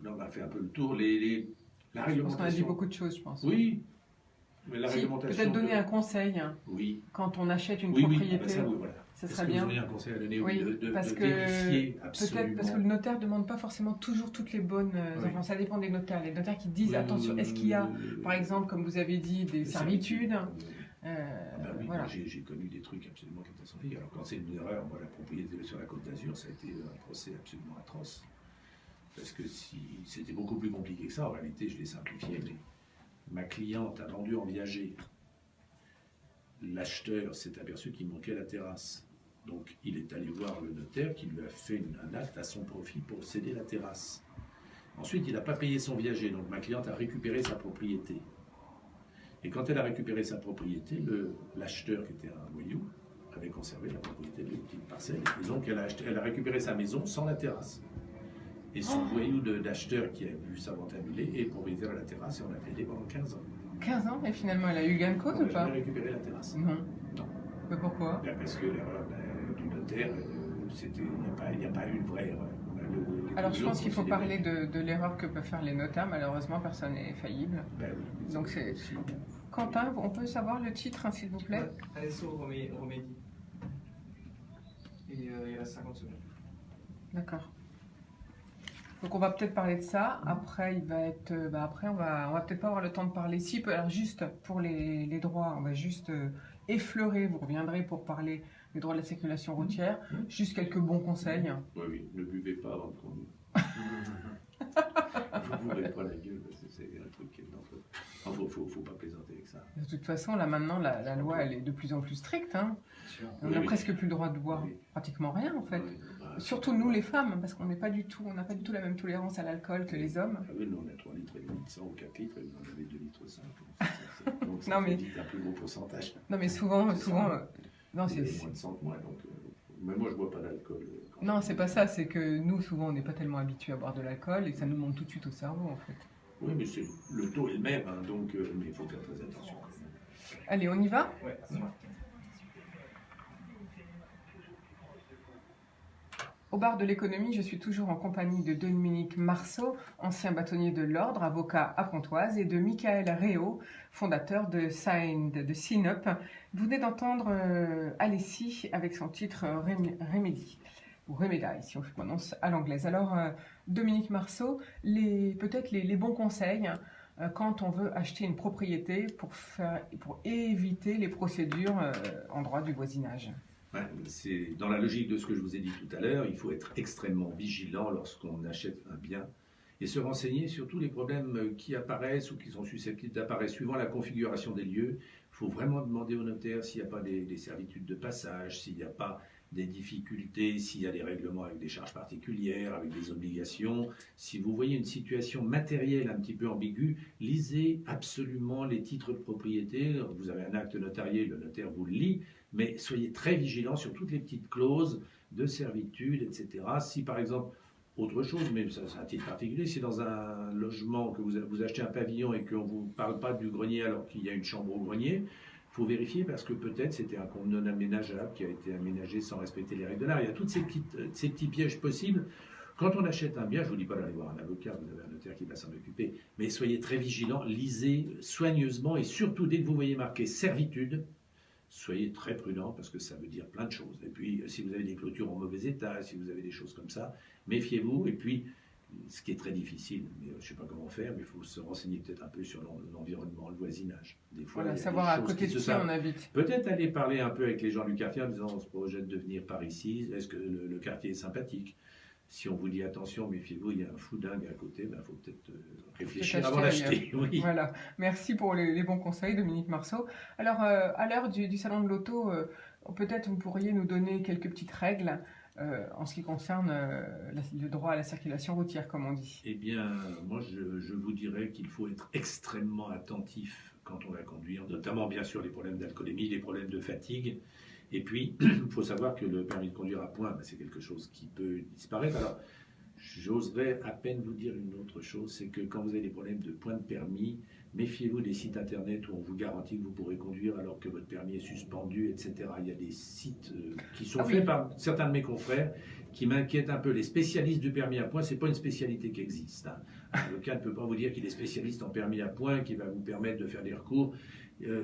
Speaker 4: Là, on a fait un peu le tour. La
Speaker 1: Je pense
Speaker 4: réglementation.
Speaker 1: qu'on a dit beaucoup de choses, je pense.
Speaker 4: Oui, mais la
Speaker 1: Si,
Speaker 4: réglementation.
Speaker 1: peut-être donner un conseil
Speaker 4: Oui,
Speaker 1: quand on achète une
Speaker 4: oui,
Speaker 1: propriété,
Speaker 4: ah ben ça, oui, voilà.
Speaker 1: ça
Speaker 4: Est-ce
Speaker 1: serait
Speaker 4: que
Speaker 1: bien.
Speaker 4: vous auriez un conseil à donner
Speaker 1: Oui,
Speaker 4: de
Speaker 1: parce que
Speaker 4: vérifier absolument.
Speaker 1: Peut-être parce que le notaire ne demande pas forcément toujours toutes les bonnes
Speaker 4: Oui.
Speaker 1: infos. Ça dépend des notaires. Les notaires qui disent
Speaker 4: Oui,
Speaker 1: attention, est-ce qu'il y a, par exemple, comme vous avez dit, des servitudes
Speaker 4: Ah ben oui,
Speaker 1: voilà.
Speaker 4: moi, j'ai connu des trucs absolument catastrophiques. Alors quand c'est une erreur, moi la propriété sur la Côte d'Azur, ça a été un procès absolument atroce. Parce que si c'était beaucoup plus compliqué que ça, en réalité je l'ai simplifié, mais ma cliente a vendu en viager. L'acheteur s'est aperçu qu'il manquait la terrasse. Donc il est allé voir le notaire qui lui a fait un acte à son profit pour céder la terrasse. Ensuite, il n'a pas payé son viager, donc ma cliente a récupéré sa propriété. Et quand elle a récupéré sa propriété, l'acheteur, qui était un voyou, avait conservé la propriété de la petite parcelle. Et donc elle a récupéré sa maison sans la terrasse. Et son voyou d'acheteur qui a vu sa vente annulée est propriétaire de la terrasse et on a plaidé pendant 15 ans.
Speaker 1: 15 ans et finalement elle a eu gain de cause
Speaker 4: On
Speaker 1: ou
Speaker 4: n'a
Speaker 1: pas?
Speaker 4: jamais récupéré la terrasse.
Speaker 1: Non.
Speaker 4: Non.
Speaker 1: Mais pourquoi?
Speaker 4: Ben, parce que l'erreur du notaire, il n'y a pas eu une vraie erreur.
Speaker 1: Alors je pense qu'il faut parler de l'erreur que peuvent faire les notaires. Malheureusement, personne n'est faillible.
Speaker 4: Ben oui.
Speaker 1: Donc Quentin, on peut savoir le titre, hein, s'il vous plaît?
Speaker 5: Adesso Romedi. et il reste 50 secondes.
Speaker 1: D'accord. Donc on va peut-être parler de ça. Après, il va être. Après, on va peut-être pas avoir le temps de parler. Si, alors juste pour les droits, on va juste effleurer. Vous reviendrez pour parler des droits de la circulation routière. Juste quelques bons conseils.
Speaker 4: Oui, oui, ne buvez pas avant de conduire. Vous bourrez pas la gueule, parce que c'est un truc qui est dangereux. Faut pas plaisanter avec ça.
Speaker 1: De toute façon, là maintenant, la loi, elle est de plus en plus stricte. Hein. On n'a
Speaker 4: Oui.
Speaker 1: presque plus le droit de boire
Speaker 4: Oui.
Speaker 1: pratiquement rien, en fait.
Speaker 4: Oui, bah,
Speaker 1: Surtout nous, les femmes, parce qu'on n'a pas du tout la même tolérance à l'alcool que les hommes.
Speaker 4: Ah oui, nous on a 3 litres et demi de sang ou 4 litres, et vous en avez 2 litres 5. Donc ça
Speaker 1: Non,
Speaker 4: fait
Speaker 1: mais-
Speaker 4: vite un plus gros pourcentage.
Speaker 1: Non, mais souvent,
Speaker 4: C'est
Speaker 1: souvent.
Speaker 4: ça.
Speaker 1: Non,
Speaker 4: Vous avez
Speaker 1: c'est.
Speaker 4: moins de sang que moi, donc... mais moi je bois pas d'alcool. Quand
Speaker 1: Non,
Speaker 4: même.
Speaker 1: c'est pas ça, c'est que nous, souvent, on n'est pas tellement habitués à boire de l'alcool et ça nous monte tout de suite au cerveau, en fait.
Speaker 4: Oui, mais le taux est le même, hein, donc mais il faut faire très attention.
Speaker 1: Allez, on y va?
Speaker 5: Ouais, c'est bon.
Speaker 1: Au bar de l'économie, je suis toujours en compagnie de Dominique Marceau, ancien bâtonnier de l'Ordre, avocat à Pontoise, et de Michael Réau, fondateur de SINUP. Vous venez d'entendre Alessi avec son titre Remedy, ou Remedy, si on prononce à l'anglaise. Alors, Dominique Marceau, peut-être les bons conseils quand on veut acheter une propriété pour éviter les procédures en droit du voisinage.
Speaker 4: Ouais, c'est dans la logique de ce que je vous ai dit tout à l'heure, il faut être extrêmement vigilant lorsqu'on achète un bien et se renseigner sur tous les problèmes qui apparaissent ou qui sont susceptibles d'apparaître suivant la configuration des lieux. Il faut vraiment demander au notaire s'il n'y a pas des servitudes de passage, s'il n'y a pas des difficultés, s'il y a des règlements avec des charges particulières, avec des obligations. Si vous voyez une situation matérielle un petit peu ambiguë, lisez absolument les titres de propriété. Vous avez un acte notarié, le notaire vous le lit, mais soyez très vigilants sur toutes les petites clauses de servitude, etc. Si par exemple, autre chose, mais ça c'est un titre particulier, si dans un logement que vous achetez un pavillon et qu'on ne vous parle pas du grenier alors qu'il y a une chambre au grenier, il faut vérifier parce que peut-être c'était un compte non aménageable qui a été aménagé sans respecter les règles de l'art. Il y a tous ces petits pièges possibles. Quand on achète un bien, je ne vous dis pas d'aller voir un avocat, vous avez un notaire qui va s'en occuper, mais soyez très vigilants, lisez soigneusement et surtout dès que vous voyez marqué servitude, soyez très prudent parce que ça veut dire plein de choses. Et puis, si vous avez des clôtures en mauvais état, si vous avez des choses comme ça, méfiez-vous. Et puis, ce qui est très difficile, mais je ne sais pas comment faire, mais il faut se renseigner peut-être un peu sur l'environnement, le voisinage. Des fois,
Speaker 1: Voilà,
Speaker 4: il y a
Speaker 1: savoir
Speaker 4: des
Speaker 1: à
Speaker 4: choses
Speaker 1: côté
Speaker 4: qui
Speaker 1: de
Speaker 4: se
Speaker 1: qui
Speaker 4: savent.
Speaker 1: on habite.
Speaker 4: Peut-être aller parler un peu avec les gens du quartier en disant on se projette de venir par ici, est-ce que le quartier est sympathique? Si on vous dit attention, méfiez-vous, il y a un fou dingue à côté, il faut peut-être réfléchir
Speaker 1: Peut-être
Speaker 4: avant
Speaker 1: acheter
Speaker 4: d'acheter. Oui.
Speaker 1: Voilà, merci pour les bons conseils, Dominique Marceau. Alors, à l'heure du salon de l'auto, peut-être vous pourriez nous donner quelques petites règles en ce qui concerne le droit à la circulation routière, comme on dit.
Speaker 4: Eh bien, moi, je vous dirais qu'il faut être extrêmement attentif quand on va conduire, notamment, bien sûr, les problèmes d'alcoolémie, les problèmes de fatigue. Et puis, il faut savoir que le permis de conduire à points, c'est quelque chose qui peut disparaître. Alors, j'oserais à peine vous dire une autre chose, c'est que quand vous avez des problèmes de points de permis, méfiez-vous des sites internet où on vous garantit que vous pourrez conduire alors que votre permis est suspendu, etc. Il y a des sites qui sont faits par certains de mes confrères qui m'inquiètent un peu. Les spécialistes du permis à points, c'est pas une spécialité qui existe. Hein. Un avocat ne peut pas vous dire qu'il est spécialiste en permis à points, qui va vous permettre de faire des recours.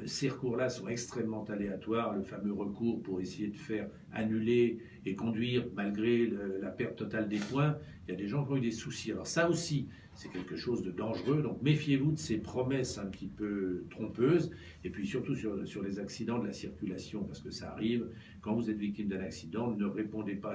Speaker 4: Ces recours-là sont extrêmement aléatoires. Le fameux recours pour essayer de faire annuler et conduire malgré la perte totale des points, il y a des gens qui ont eu des soucis. Alors ça aussi, c'est quelque chose de dangereux. Donc méfiez-vous de ces promesses un petit peu trompeuses. Et puis surtout sur les accidents de la circulation, parce que ça arrive. Quand vous êtes victime d'un accident, ne répondez pas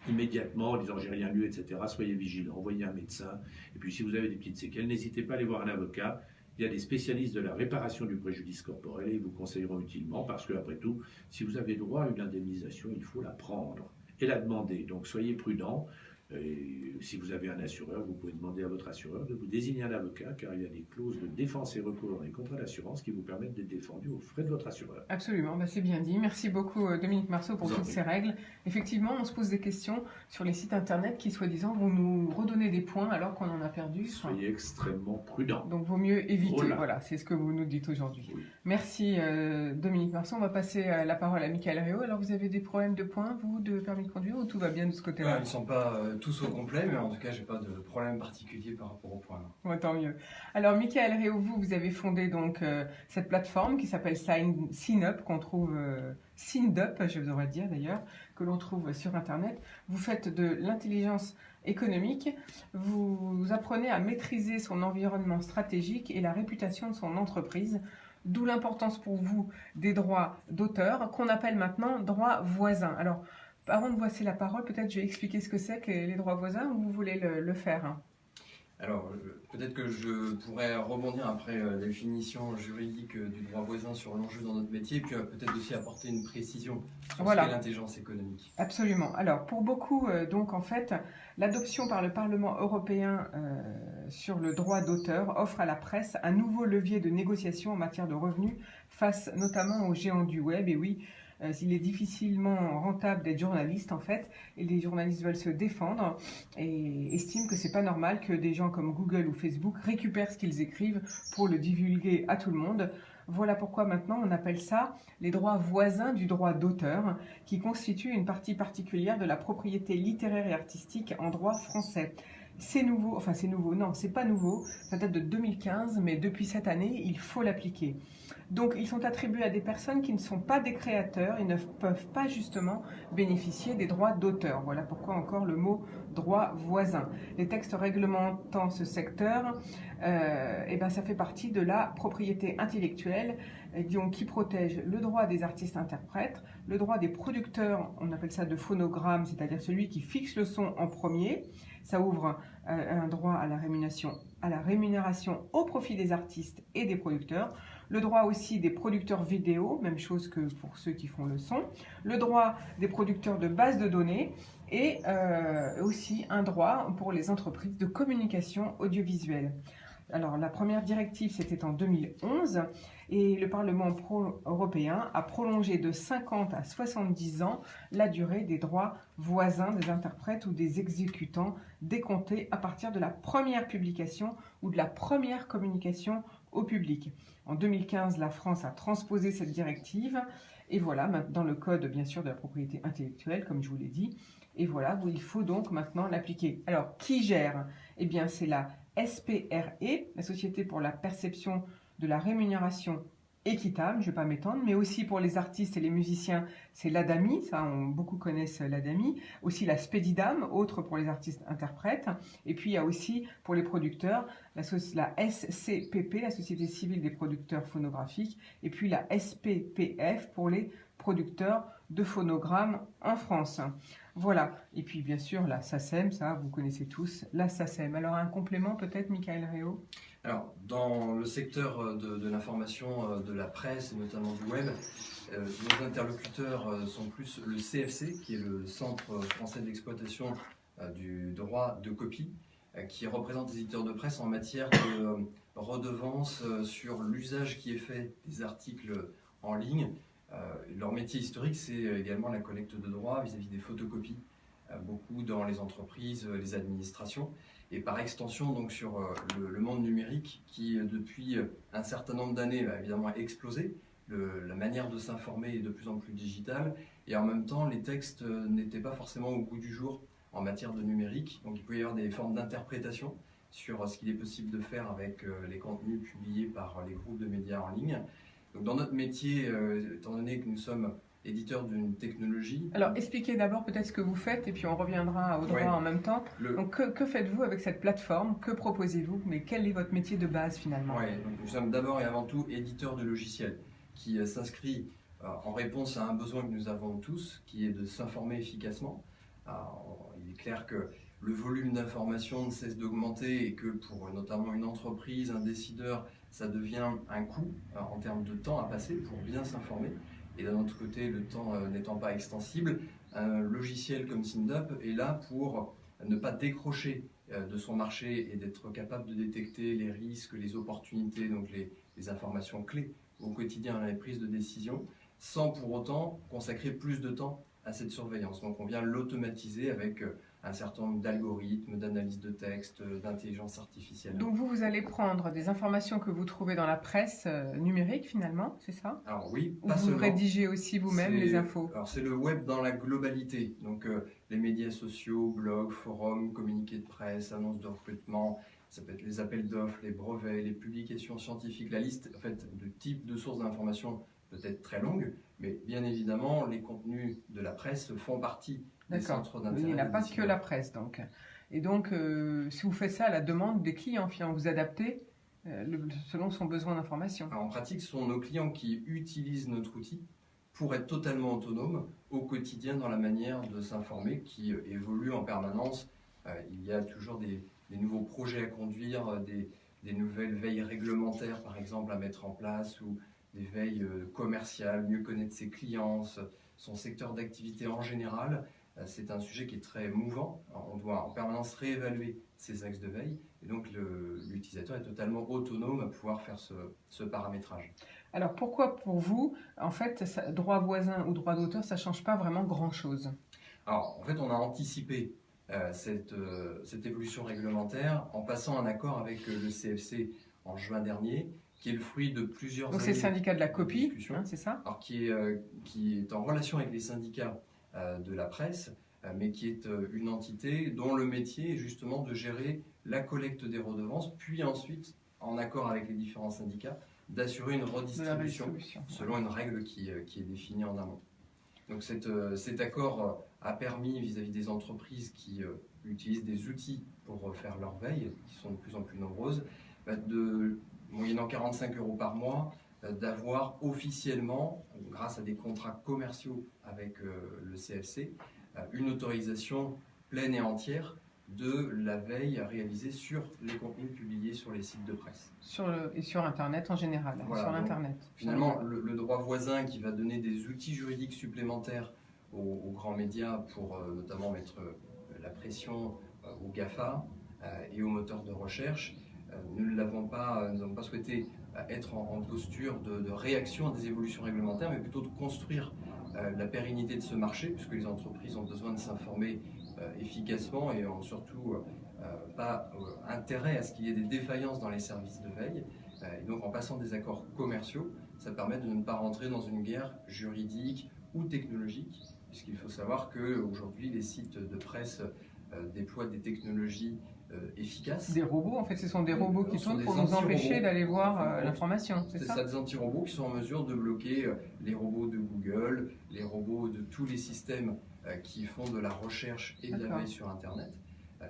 Speaker 4: immédiatement en disant j'ai rien lu, etc. Soyez vigilants, envoyez un médecin. Et puis si vous avez des petites séquelles, n'hésitez pas à aller voir un avocat. Il y a des spécialistes de la réparation du préjudice corporel et ils vous conseilleront utilement parce que, après tout, si vous avez droit à une indemnisation, il faut la prendre et la demander. Donc soyez prudents. Et si vous avez un assureur, vous pouvez demander à votre assureur de vous désigner un avocat car il y a des clauses de défense et recours dans les contrats d'assurance qui vous permettent d'être défendu aux frais de votre assureur.
Speaker 1: Absolument, c'est bien dit. Merci beaucoup Dominique Marceau pour toutes ces règles. Effectivement, on se pose des questions sur les sites internet qui, soi-disant, vont nous redonner des points alors qu'on en a perdu.
Speaker 4: Soyez extrêmement prudents.
Speaker 1: Donc, vaut mieux éviter. Voilà, c'est ce que vous nous dites aujourd'hui.
Speaker 4: Oui.
Speaker 1: Merci Dominique Marceau. On va passer la parole à Michael Réau. Alors, vous avez des problèmes de points, vous, de permis de conduire, ou tout va bien de ce côté-là?
Speaker 3: Ils ne sont pas tous au complet, mais en tout cas, j'ai pas de problème particulier par rapport au point.
Speaker 1: Ouais, tant mieux. Alors, Michael Réau, vous avez fondé donc cette plateforme qui s'appelle SignUp, qu'on trouve SignUp, je devrais dire d'ailleurs, que l'on trouve sur Internet. Vous faites de l'intelligence économique, vous apprenez à maîtriser son environnement stratégique et la réputation de son entreprise, d'où l'importance pour vous des droits d'auteur, qu'on appelle maintenant droits voisins. Alors, avant de vous passer la parole, peut-être je vais expliquer ce que c'est que les droits voisins, ou vous voulez le faire, hein?
Speaker 3: Alors, peut-être que je pourrais rebondir après la définition juridique du droit voisin sur l'enjeu dans notre métier, et puis peut-être aussi apporter une précision sur
Speaker 1: Voilà.
Speaker 3: ce qu'est l'intelligence économique.
Speaker 1: Absolument. Alors, pour beaucoup, donc en fait, l'adoption par le Parlement européen sur le droit d'auteur offre à la presse un nouveau levier de négociation en matière de revenus face notamment aux géants du web. Et oui, il est difficilement rentable d'être journaliste en fait, et les journalistes veulent se défendre et estiment que c'est pas normal que des gens comme Google ou Facebook récupèrent ce qu'ils écrivent pour le divulguer à tout le monde. Voilà pourquoi maintenant on appelle ça les droits voisins du droit d'auteur, qui constituent une partie particulière de la propriété littéraire et artistique en droit français. C'est nouveau, enfin c'est nouveau, non, c'est pas nouveau, ça date de 2015, mais depuis cette année, il faut l'appliquer. Donc ils sont attribués à des personnes qui ne sont pas des créateurs et ne peuvent pas justement bénéficier des droits d'auteur. Voilà pourquoi encore le mot droit voisin. Les textes réglementant ce secteur, ça fait partie de la propriété intellectuelle qui protège le droit des artistes-interprètes, le droit des producteurs, on appelle ça de phonogramme, c'est-à-dire celui qui fixe le son en premier. Ça ouvre un droit à la rémunération au profit des artistes et des producteurs. Le droit aussi des producteurs vidéo, même chose que pour ceux qui font le son. Le droit des producteurs de bases de données et aussi un droit pour les entreprises de communication audiovisuelle. Alors la première directive c'était en 2011 et le Parlement européen a prolongé de 50 à 70 ans la durée des droits voisins des interprètes ou des exécutants décomptés à partir de la première publication ou de la première communication au public. En 2015, la France a transposé cette directive et voilà, dans le code bien sûr de la propriété intellectuelle comme je vous l'ai dit, et voilà, il faut donc maintenant l'appliquer. Alors qui gère? Eh bien c'est la SPRE, la Société pour la perception de la rémunération équitable, je ne vais pas m'étendre, mais aussi pour les artistes et les musiciens, c'est l'ADAMI, beaucoup connaissent l'ADAMI, aussi la SPEDIDAM, autre pour les artistes-interprètes, et puis il y a aussi pour les producteurs la SCPP, la Société civile des producteurs phonographiques, et puis la SPPF pour les producteurs de phonogrammes en France. Voilà, et puis bien sûr la SACEM, ça vous connaissez tous, la SACEM. Alors un complément peut-être, Michael Réau?
Speaker 3: Alors, dans le secteur de l'information, de la presse et notamment du web, nos interlocuteurs sont plus le CFC, qui est le Centre français d'exploitation du droit de copie, qui représente les éditeurs de presse en matière de redevance sur l'usage qui est fait des articles en ligne. Leur métier historique, c'est également la collecte de droits vis-à-vis des photocopies, beaucoup dans les entreprises, les administrations, et par extension donc sur le monde numérique qui, depuis un certain nombre d'années, a évidemment explosé. La manière de s'informer est de plus en plus digitale, et en même temps, les textes n'étaient pas forcément au goût du jour en matière de numérique, donc il peut y avoir des formes d'interprétation sur ce qu'il est possible de faire avec les contenus publiés par les groupes de médias en ligne. Donc dans notre métier, étant donné que nous sommes éditeurs d'une technologie...
Speaker 1: Alors expliquez d'abord peut-être ce que vous faites et puis on reviendra au droit en même temps. Donc que faites-vous avec cette plateforme? Que proposez-vous? Mais quel est votre métier de base finalement?
Speaker 3: Donc nous sommes d'abord et avant tout éditeurs de logiciels qui s'inscrit en réponse à un besoin que nous avons tous, qui est de s'informer efficacement. Alors, il est clair que le volume d'informations ne cesse d'augmenter et que pour notamment une entreprise, un décideur, ça devient un coût en termes de temps à passer pour bien s'informer. Et d'un autre côté, le temps n'étant pas extensible, un logiciel comme SignUp est là pour ne pas décrocher de son marché et d'être capable de détecter les risques, les opportunités, donc les informations clés au quotidien dans les prises de décision, sans pour autant consacrer plus de temps à cette surveillance. Donc on vient l'automatiser avec un certain nombre d'algorithmes, d'analyse de texte, d'intelligence artificielle.
Speaker 1: Donc vous allez prendre des informations que vous trouvez dans la presse numérique finalement, c'est ça?
Speaker 3: Alors oui,
Speaker 1: Ou
Speaker 3: pas
Speaker 1: vous
Speaker 3: seulement.
Speaker 1: rédigez aussi vous-même les infos?
Speaker 3: Alors c'est le web dans la globalité, donc les médias sociaux, blogs, forums, communiqués de presse, annonces de recrutement, ça peut être les appels d'offres, les brevets, les publications scientifiques, la liste en fait, de types de sources d'information peut être très longue, mais bien évidemment les contenus de la presse font partie des centres d'intérêt.
Speaker 1: Il n'y a
Speaker 3: des
Speaker 1: pas que
Speaker 3: décideurs.
Speaker 1: la presse donc. Et donc si vous faites ça à la demande des clients, finalement, vous adaptez selon son besoin d'information.
Speaker 3: Alors, en pratique, ce sont nos clients qui utilisent notre outil pour être totalement autonomes au quotidien dans la manière de s'informer qui évolue en permanence. Il y a toujours des nouveaux projets à conduire, des nouvelles veilles réglementaires par exemple à mettre en place ou des veilles commerciales, mieux connaître ses clients, son secteur d'activité en général. C'est un sujet qui est très mouvant. On doit en permanence réévaluer ces axes de veille et donc l'utilisateur est totalement autonome à pouvoir faire ce paramétrage.
Speaker 1: Alors pourquoi pour vous, en fait, droit voisin ou droit d'auteur, ça ne change pas vraiment grand-chose?
Speaker 3: Alors en fait, on a anticipé cette évolution réglementaire en passant un accord avec le CFC en juin dernier, qui est le fruit de plusieurs
Speaker 1: Donc
Speaker 3: années
Speaker 1: c'est le syndicat de la
Speaker 3: de
Speaker 1: copie,
Speaker 3: discussion.
Speaker 1: hein, c'est ça?
Speaker 3: Alors qui est en relation avec les syndicats de la presse, mais qui est une entité dont le métier est justement de gérer la collecte des redevances, puis ensuite, en accord avec les différents syndicats, d'assurer une
Speaker 1: De la
Speaker 3: redistribution
Speaker 1: redistribution.
Speaker 3: selon une règle qui est définie en amont. Donc cet accord a permis vis-à-vis des entreprises qui utilisent des outils pour faire leur veille, qui sont de plus en plus nombreuses, moyennant 45 € par mois, d'avoir officiellement, grâce à des contrats commerciaux avec le CFC, une autorisation pleine et entière de la veille réalisée sur les contenus publiés sur les sites de presse.
Speaker 1: Et sur Internet en général,
Speaker 3: Voilà,
Speaker 1: sur
Speaker 3: donc,
Speaker 1: l'Internet.
Speaker 3: Finalement, le droit voisin qui va donner des outils juridiques supplémentaires aux grands médias pour notamment mettre la pression aux GAFA et aux moteurs de recherche, nous n'avons pas souhaité être en posture de réaction à des évolutions réglementaires, mais plutôt de construire la pérennité de ce marché, puisque les entreprises ont besoin de s'informer efficacement et ont surtout pas intérêt à ce qu'il y ait des défaillances dans les services de veille. Et donc en passant des accords commerciaux, ça permet de ne pas rentrer dans une guerre juridique ou technologique, puisqu'il faut savoir qu'aujourd'hui les sites de presse déploient des technologies efficaces.
Speaker 1: Des robots, en fait, ce sont des robots qui
Speaker 3: Ce sont
Speaker 1: tournent
Speaker 3: des
Speaker 1: pour nous empêcher
Speaker 3: anti-robots,
Speaker 1: d'aller voir
Speaker 3: en fin de compte.
Speaker 1: l'information, c'est
Speaker 3: C'est
Speaker 1: ça?
Speaker 3: ça, des anti-robots qui sont en mesure de bloquer les robots de Google, les robots de tous les systèmes qui font de la recherche et de la
Speaker 1: D'accord.
Speaker 3: veille sur Internet.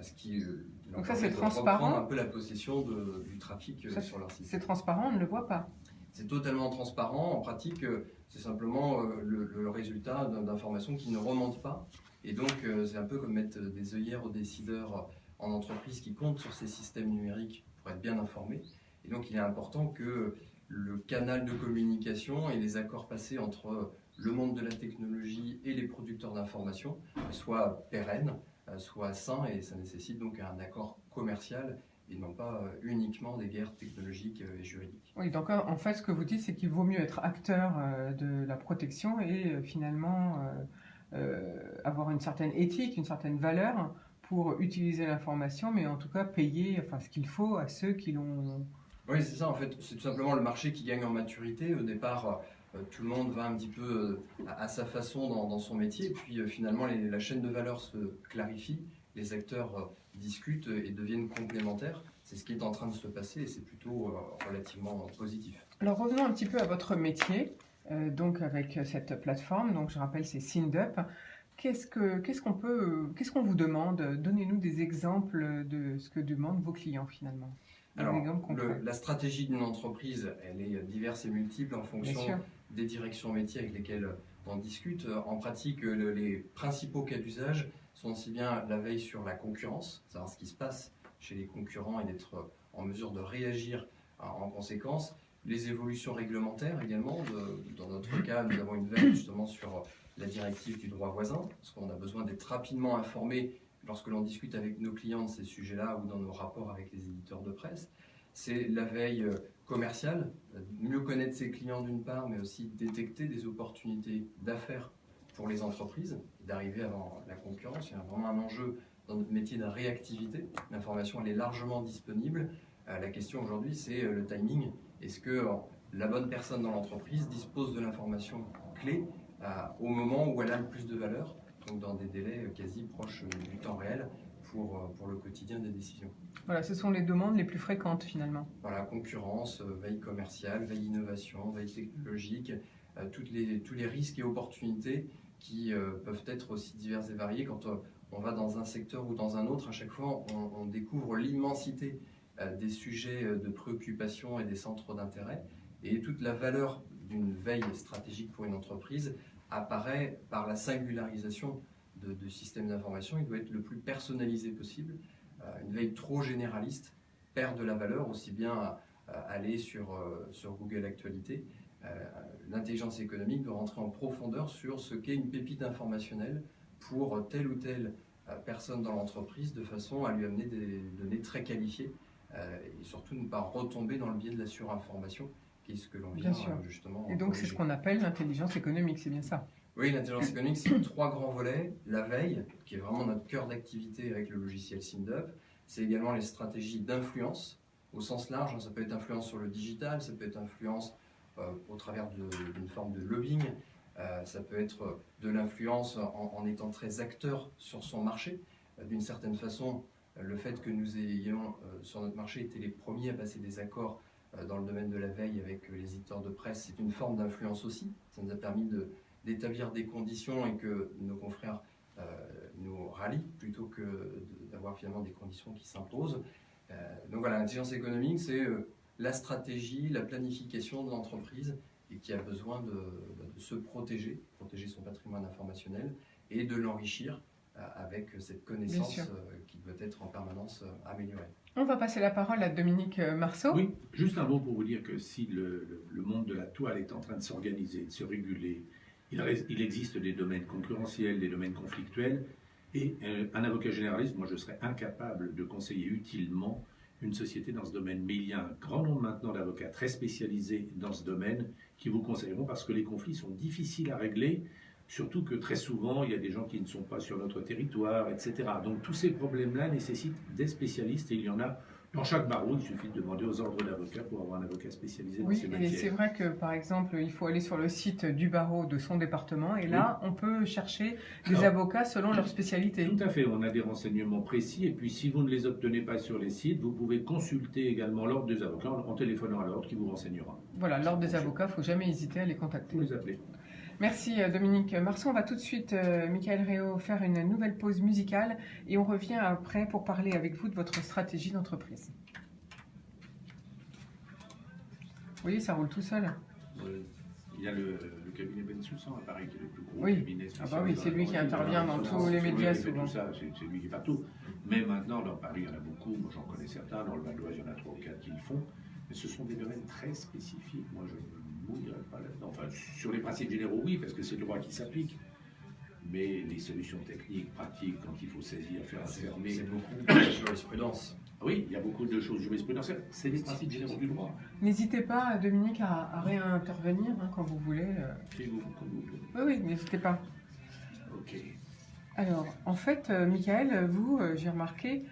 Speaker 3: Ce qui
Speaker 1: Donc
Speaker 3: leur
Speaker 1: ça, c'est
Speaker 3: permet de
Speaker 1: transparent.
Speaker 3: reprendre un peu la possession du trafic
Speaker 1: Ça,
Speaker 3: sur leur site.
Speaker 1: C'est transparent, on ne le voit pas.
Speaker 3: C'est totalement transparent. En pratique, c'est simplement le résultat d'informations qui ne remontent pas. Et donc, c'est un peu comme mettre des œillères aux décideurs en entreprise qui comptent sur ces systèmes numériques pour être bien informés. Et donc, il est important que le canal de communication et les accords passés entre le monde de la technologie et les producteurs d'informations soient pérennes, soient sains, et ça nécessite donc un accord commercial et non pas uniquement des guerres technologiques et juridiques.
Speaker 1: Oui, donc en fait, ce que vous dites, c'est qu'il vaut mieux être acteur de la protection et finalement avoir une certaine éthique, une certaine valeur pour utiliser l'information, mais en tout cas payer ce qu'il faut à ceux qui l'ont...
Speaker 3: Oui, c'est ça, en fait, c'est tout simplement le marché qui gagne en maturité. Au départ, tout le monde va un petit peu à sa façon dans son métier, et puis finalement, la chaîne de valeur se clarifie, les acteurs discutent et deviennent complémentaires. C'est ce qui est en train de se passer et c'est plutôt relativement positif.
Speaker 1: Alors revenons un petit peu à votre métier, donc avec cette plateforme, donc je rappelle c'est SynDup. Qu'est-ce qu'on vous demande? Donnez-nous des exemples de ce que demandent vos clients finalement.
Speaker 3: Alors,
Speaker 1: exemples concrets.
Speaker 3: la stratégie d'une entreprise, elle est diverse et multiple en
Speaker 1: Bien
Speaker 3: fonction
Speaker 1: sûr.
Speaker 3: des directions métiers avec lesquelles on discute. En pratique, les principaux cas d'usage sont aussi bien la veille sur la concurrence, savoir ce qui se passe chez les concurrents et d'être en mesure de réagir en conséquence. Les évolutions réglementaires également. Dans notre cas, nous avons une veille justement sur la directive du droit voisin, parce qu'on a besoin d'être rapidement informé lorsque l'on discute avec nos clients de ces sujets-là ou dans nos rapports avec les éditeurs de presse. C'est la veille commerciale, mieux connaître ses clients d'une part, mais aussi détecter des opportunités d'affaires pour les entreprises, d'arriver avant la concurrence. Il y a vraiment un enjeu dans notre métier de réactivité. L'information, elle est largement disponible. La question aujourd'hui, c'est le timing. Est-ce que la bonne personne dans l'entreprise dispose de l'information clé au moment où elle a le plus de valeur, donc dans des délais quasi proches du temps réel pour le quotidien des décisions.
Speaker 1: Voilà, ce sont les demandes les plus fréquentes finalement.
Speaker 3: Voilà, concurrence, veille commerciale, veille innovation, veille technologique, tous les risques et opportunités qui peuvent être aussi divers et variés. Quand on va dans un secteur ou dans un autre, à chaque fois, on découvre l'immensité des sujets de préoccupation et des centres d'intérêt. Et toute la valeur d'une veille stratégique pour une entreprise apparaît par la singularisation de systèmes d'information. Il doit être le plus personnalisé possible. Une veille trop généraliste perd de la valeur, aussi bien aller sur Google Actualité. L'intelligence économique doit rentrer en profondeur sur ce qu'est une pépite informationnelle pour telle ou telle personne dans l'entreprise, de façon à lui amener des données très qualifiées et surtout ne pas retomber dans le biais de la surinformation, qui est ce que l'on vient justement.
Speaker 1: Et donc c'est ce qu'on appelle l'intelligence économique, c'est bien ça?
Speaker 3: Oui, l'intelligence économique, c'est 3 grands volets. La veille, qui est vraiment notre cœur d'activité avec le logiciel SynDup. C'est également les stratégies d'influence, au sens large. Ça peut être influence sur le digital, ça peut être influence au travers d'une forme de lobbying, ça peut être de l'influence en étant très acteur sur son marché. D'une certaine façon, le fait que nous ayons sur notre marché été les premiers à passer des accords dans le domaine de la veille avec les éditeurs de presse, c'est une forme d'influence aussi. Ça nous a permis d'établir des conditions et que nos confrères nous rallient plutôt que d'avoir finalement des conditions qui s'imposent. Donc voilà, l'intelligence économique, c'est la stratégie, la planification de l'entreprise et qui a besoin de se protéger son patrimoine informationnel et de l'enrichir avec cette connaissance qui doit être en permanence améliorée.
Speaker 1: On va passer la parole à Dominique Marceau.
Speaker 4: Oui, juste un mot pour vous dire que si le monde de la toile est en train de s'organiser, de se réguler, il existe des domaines concurrentiels, des domaines conflictuels, et un avocat généraliste, moi je serais incapable de conseiller utilement une société dans ce domaine. Mais il y a un grand nombre maintenant d'avocats très spécialisés dans ce domaine qui vous conseilleront parce que les conflits sont difficiles à régler, surtout que très souvent il y a des gens qui ne sont pas sur notre territoire, etc. Donc tous ces problèmes-là nécessitent des spécialistes et il y en a dans chaque barreau. Il suffit de demander aux ordres d'avocats pour avoir un avocat spécialisé dans ces matières.
Speaker 1: Oui, et c'est vrai que par exemple, il faut aller sur le site du barreau de son département et là, on peut chercher des avocats selon leur spécialité.
Speaker 4: Tout à fait, on a des renseignements précis et puis si vous ne les obtenez pas sur les sites, vous pouvez consulter également l'ordre des avocats en téléphonant à l'ordre qui vous renseignera.
Speaker 1: Voilà, l'ordre des avocats, il ne faut jamais hésiter à les contacter.
Speaker 4: Vous les appelez.
Speaker 1: Merci Dominique Marceau. On va tout de suite, Michael Réau, faire une nouvelle pause musicale et on revient après pour parler avec vous de votre stratégie d'entreprise. Vous voyez, ça roule tout seul.
Speaker 4: Il y a le cabinet Bensoussan, pareil, qui est le plus gros cabinet spécialisé.
Speaker 1: Ah bah oui, c'est lui qui intervient dans tous les médias souvent.
Speaker 4: C'est lui qui est partout. Mais maintenant, dans Paris, il y en a beaucoup. Moi, j'en connais certains. Dans le Val d'Oise, il y en a 3 ou 4 qui le font. Mais ce sont des domaines très spécifiques. Moi, je ne mouillerai pas là-dedans. Enfin, sur les principes généraux, oui, parce que c'est le droit qui s'applique. Mais les solutions techniques, pratiques, quand il faut saisir, faire fermer.
Speaker 3: C'est beaucoup de jurisprudence.
Speaker 4: Oui, il y a beaucoup de choses jurisprudentielles. C'est les principes généraux du droit.
Speaker 1: N'hésitez pas, Dominique, à réintervenir quand vous voulez. Oui, n'hésitez pas.
Speaker 4: Ok.
Speaker 1: Alors, en fait, Michael, vous, j'ai remarqué,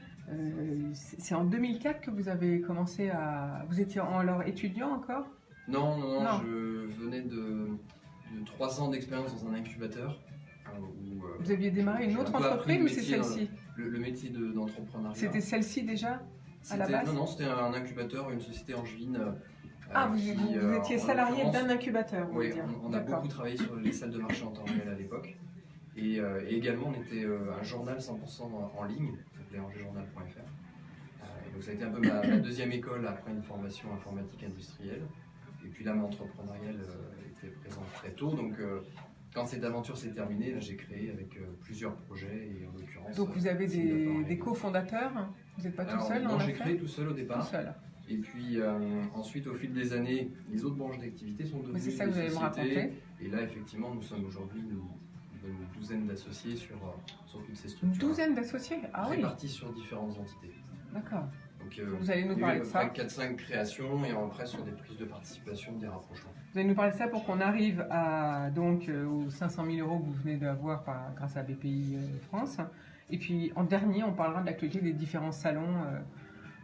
Speaker 1: c'est en 2004 que vous avez commencé à... Vous étiez alors étudiant encore?
Speaker 3: Non, je venais de 3 ans d'expérience dans un incubateur.
Speaker 1: Vous aviez démarré une autre entreprise ou c'est celle-ci?
Speaker 3: Le métier d'entrepreneuriat.
Speaker 1: C'était celle-ci déjà à la base?
Speaker 3: Non, c'était un incubateur, une société angevine.
Speaker 1: Vous étiez salarié d'un incubateur,
Speaker 3: oui, on a beaucoup travaillé sur les salles de marché en temps réel à l'époque. Et également, on était un journal 100% en ligne, ça s'appelait angers-journal.fr. Donc ça a été un peu ma deuxième école après une formation informatique industrielle. Et puis l'âme entrepreneuriale était présente très tôt. Donc quand cette aventure s'est terminée, j'ai créé avec plusieurs projets et en l'occurrence.
Speaker 1: Donc vous avez des cofondateurs? Vous n'êtes pas tout seul?
Speaker 3: Non, j'ai créé tout seul au départ.
Speaker 1: Tout seul.
Speaker 3: Et puis ensuite, au fil des années, les autres branches d'activité sont devenues
Speaker 1: c'est ça que vous allez me raconter.
Speaker 3: Et là, effectivement, nous sommes aujourd'hui une douzaine d'associés sur toutes ces structures.
Speaker 1: Une douzaine d'associés? Ah oui.
Speaker 3: Répartis sur différentes entités.
Speaker 1: D'accord.
Speaker 3: Donc,
Speaker 1: vous allez nous parler de ça.
Speaker 3: 4-5 créations et après sur des prises de participation, des rapprochements.
Speaker 1: Vous allez nous parler de ça pour qu'on arrive à, donc, aux 500 000 euros que vous venez d'avoir grâce à BPI France. Et puis en dernier, on parlera de l'actualité des différents salons.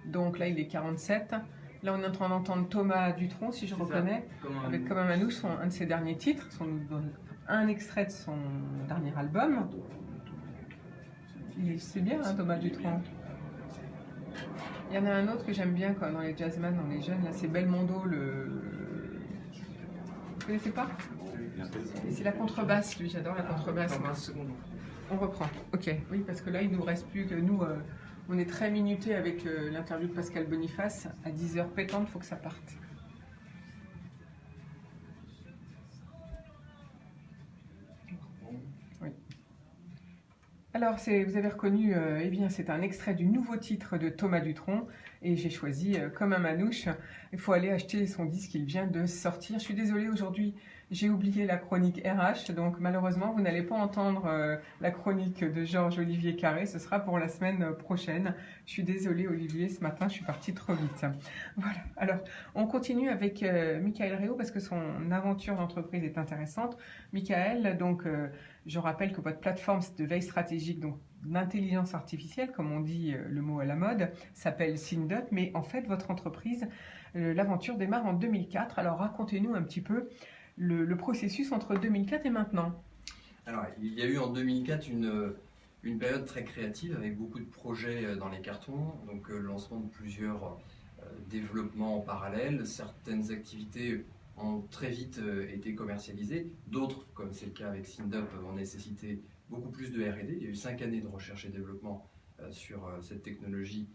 Speaker 1: Donc là, il est 47. Là, on est en train d'entendre Thomas Dutronc, si je reconnais, avec Comme un Manouche, un de ses derniers titres, un extrait de son dernier album. C'est bien, hein, Thomas Dutronc. Il y en a un autre que j'aime bien dans les jazzman, dans les jeunes, là, c'est Belmondo, Vous connaissez pas? Et c'est la contrebasse, lui, j'adore la contrebasse. On reprend, ok. Oui, parce que là, il nous reste plus que nous. On est très minuté avec l'interview de Pascal Boniface. À 10h pétante, il faut que ça parte. Oui. Alors, vous avez reconnu, eh bien, c'est un extrait du nouveau titre de Thomas Dutronc. Et j'ai choisi Comme un Manouche. Il faut aller acheter son disque, il vient de sortir. Je suis désolée, aujourd'hui, j'ai oublié la chronique RH. Donc, malheureusement, vous n'allez pas entendre la chronique de Georges-Olivier Carré. Ce sera pour la semaine prochaine. Je suis désolée, Olivier, ce matin, je suis partie trop vite. Voilà. Alors, on continue avec Michael Réau parce que son aventure d'entreprise est intéressante. Michael, donc, je rappelle que votre plateforme de veille stratégique, donc, l'intelligence artificielle, comme on dit le mot à la mode, s'appelle SynDup, mais en fait, votre entreprise, l'aventure démarre en 2004. Alors, racontez-nous un petit peu le processus entre 2004 et maintenant.
Speaker 3: Alors, il y a eu en 2004 une période très créative avec beaucoup de projets dans les cartons, donc le lancement de plusieurs développements en parallèle. Certaines activités ont très vite été commercialisées, d'autres, comme c'est le cas avec SynDup, ont nécessité beaucoup plus de R&D. Il y a eu 5 années de recherche et développement sur cette technologie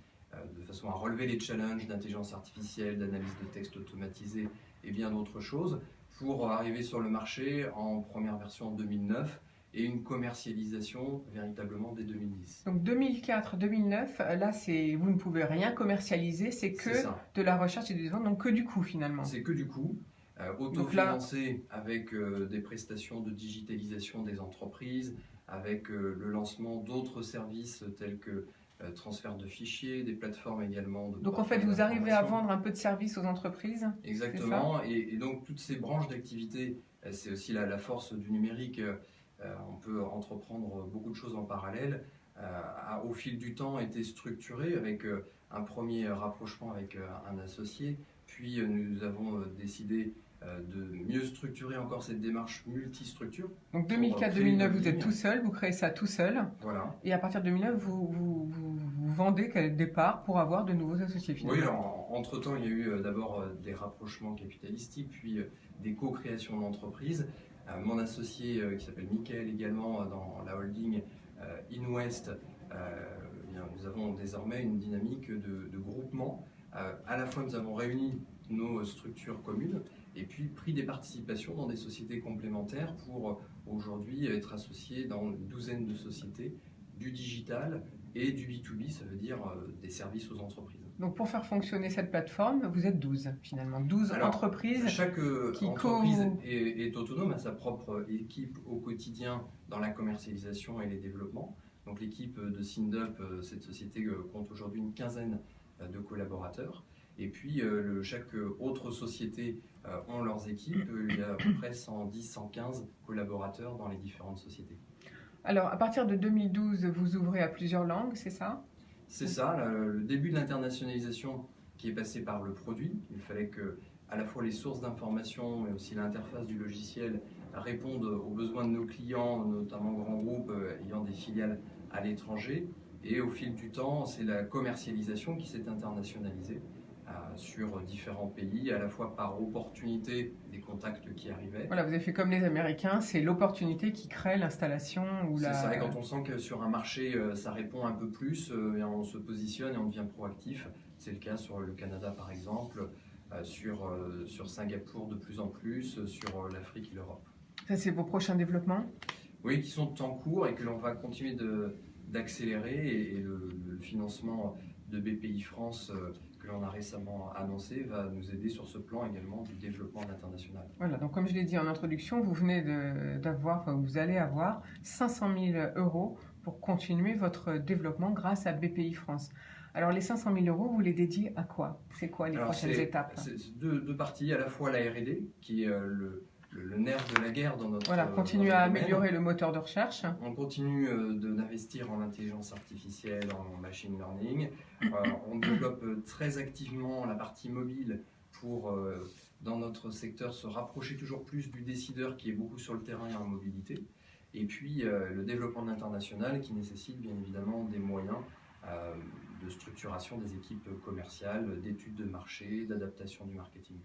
Speaker 3: de façon à relever les challenges d'intelligence artificielle, d'analyse de texte automatisé et bien d'autres choses pour arriver sur le marché en première version en 2009 et une commercialisation véritablement dès 2010.
Speaker 1: Donc 2004-2009, là vous ne pouvez rien commercialiser, c'est que de la recherche et du développement, donc que du coût finalement.
Speaker 3: C'est que du coût. Autofinancé avec des prestations de digitalisation des entreprises, avec le lancement d'autres services tels que transfert de fichiers, des plateformes également.
Speaker 1: Donc en fait, vous arrivez à vendre un peu de services aux entreprises?
Speaker 3: Exactement, et donc toutes ces branches d'activité, c'est aussi la force du numérique, on peut entreprendre beaucoup de choses en parallèle, au fil du temps été structuré avec un premier rapprochement avec un associé, puis nous avons décidé de mieux structurer encore cette démarche multistructure.
Speaker 1: Donc 2004-2009, vous êtes tout seul, vous créez ça tout seul.
Speaker 3: Voilà.
Speaker 1: Et à partir de 2009, vous vendez des parts pour avoir de nouveaux associés finalement.
Speaker 3: Oui, alors entre-temps, il y a eu d'abord des rapprochements capitalistiques, puis des co-créations d'entreprises. Mon associé qui s'appelle Michael également dans la holding InWest, nous avons désormais une dynamique de groupement. À la fois, nous avons réuni nos structures communes et puis pris des participations dans des sociétés complémentaires pour aujourd'hui être associés dans une douzaine de sociétés, du digital et du B2B, ça veut dire des services aux entreprises.
Speaker 1: Donc pour faire fonctionner cette plateforme, vous êtes 12 finalement, 12 entreprises.
Speaker 3: Chaque entreprise est autonome, a sa propre équipe au quotidien dans la commercialisation et les développements. Donc l'équipe de SynDup, cette société compte aujourd'hui une quinzaine de collaborateurs. Et puis chaque autre société ont leurs équipes. Il y a à peu près 110-115 collaborateurs dans les différentes sociétés.
Speaker 1: Alors à partir de 2012, vous ouvrez à plusieurs langues, c'est ça?
Speaker 3: C'est ça, le début de l'internationalisation qui est passé par le produit. Il fallait que à la fois les sources d'information mais aussi l'interface du logiciel répondent aux besoins de nos clients, notamment grands groupes ayant des filiales à l'étranger. Et au fil du temps, c'est la commercialisation qui s'est internationalisée sur différents pays, à la fois par opportunité des contacts qui arrivaient.
Speaker 1: Voilà, vous avez fait comme les Américains, c'est l'opportunité qui crée l'installation.
Speaker 3: C'est ça, et quand on sent que sur un marché, ça répond un peu plus, on se positionne et on devient proactif. C'est le cas sur le Canada par exemple, sur Singapour de plus en plus, sur l'Afrique et l'Europe.
Speaker 1: Ça, c'est vos prochains développements?
Speaker 3: Oui, qui sont en cours et que l'on va continuer d'accélérer, et le financement de BPI France que l'on a récemment annoncé va nous aider sur ce plan également du développement international.
Speaker 1: Voilà, donc comme je l'ai dit en introduction, vous venez vous allez avoir 500 000 € pour continuer votre développement grâce à BPI France. Alors les 500 000 euros, vous les dédiez à quoi? C'est quoi les
Speaker 3: Alors,
Speaker 1: prochaines étapes?
Speaker 3: c'est deux parties, à la fois la R&D, qui est le nerf de la guerre dans notre
Speaker 1: Voilà, continuer
Speaker 3: dans
Speaker 1: à
Speaker 3: notre domaine.
Speaker 1: améliorer le moteur de recherche.
Speaker 3: On continue d'investir en intelligence artificielle, en machine learning. On développe très activement la partie mobile pour, dans notre secteur, se rapprocher toujours plus du décideur qui est beaucoup sur le terrain et en mobilité. Et puis le développement de l'international qui nécessite bien évidemment des moyens de structuration des équipes commerciales, d'études de marché, d'adaptation du marketing.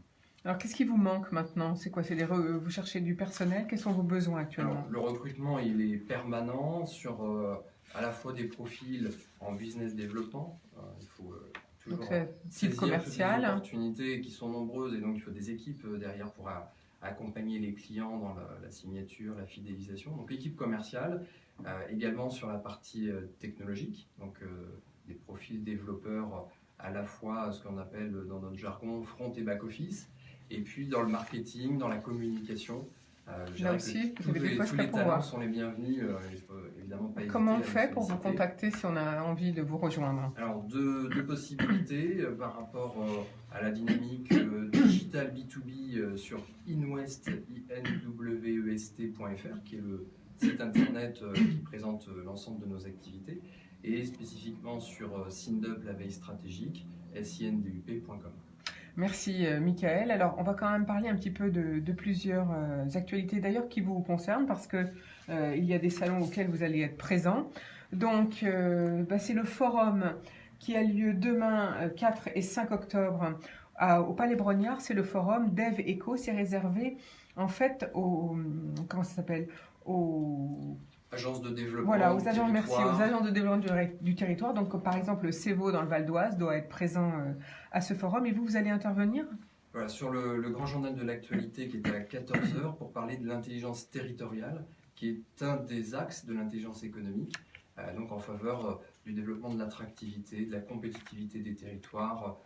Speaker 1: Alors qu'est-ce qui vous manque maintenant? C'est quoi? Vous cherchez du personnel? Quels sont vos besoins actuellement?
Speaker 3: Alors, le recrutement, il est permanent sur à la fois des profils en business développement. Il faut toujours
Speaker 1: Donc c'est type
Speaker 3: saisir toutes
Speaker 1: commercial.
Speaker 3: les opportunités qui sont nombreuses et donc il faut des équipes derrière pour accompagner les clients dans la signature, la fidélisation. Donc équipe commerciale, également sur la partie technologique, donc des profils développeurs à la fois ce qu'on appelle dans notre jargon front et back office, et puis dans le marketing, dans la communication. Je dirais que
Speaker 1: aussi, vous avez des postes
Speaker 3: tous
Speaker 1: à
Speaker 3: les talents
Speaker 1: pourvoir.
Speaker 3: sont les bienvenus. Il faut évidemment pas hésiter
Speaker 1: Comment
Speaker 3: à
Speaker 1: on
Speaker 3: nous
Speaker 1: fait pour vous
Speaker 3: solliciter.
Speaker 1: contacter si on a envie de vous rejoindre?
Speaker 3: Alors, deux possibilités par rapport à la dynamique digital B2B sur inwest.fr, qui est le site internet qui présente l'ensemble de nos activités, et spécifiquement sur SINDUP, la veille stratégique, sindup.com.
Speaker 1: Merci Michael. Alors on va quand même parler un petit peu de plusieurs actualités d'ailleurs qui vous concernent parce que il y a des salons auxquels vous allez être présents. Donc c'est le forum qui a lieu demain 4 et 5 octobre au Palais Brognard. C'est le forum Dev Eco. C'est réservé en fait comment ça s'appelle, aux
Speaker 3: Agences de développement.
Speaker 1: Voilà, aux
Speaker 3: du
Speaker 1: agences, merci,
Speaker 3: territoire.
Speaker 1: aux agences de développement du territoire. Donc, par exemple, le CEVO dans le Val d'Oise doit être présent à ce forum. Et vous allez intervenir?
Speaker 3: Voilà, sur le grand journal de l'actualité qui est à 14h pour parler de l'intelligence territoriale, qui est un des axes de l'intelligence économique, donc en faveur du développement de l'attractivité, de la compétitivité des territoires,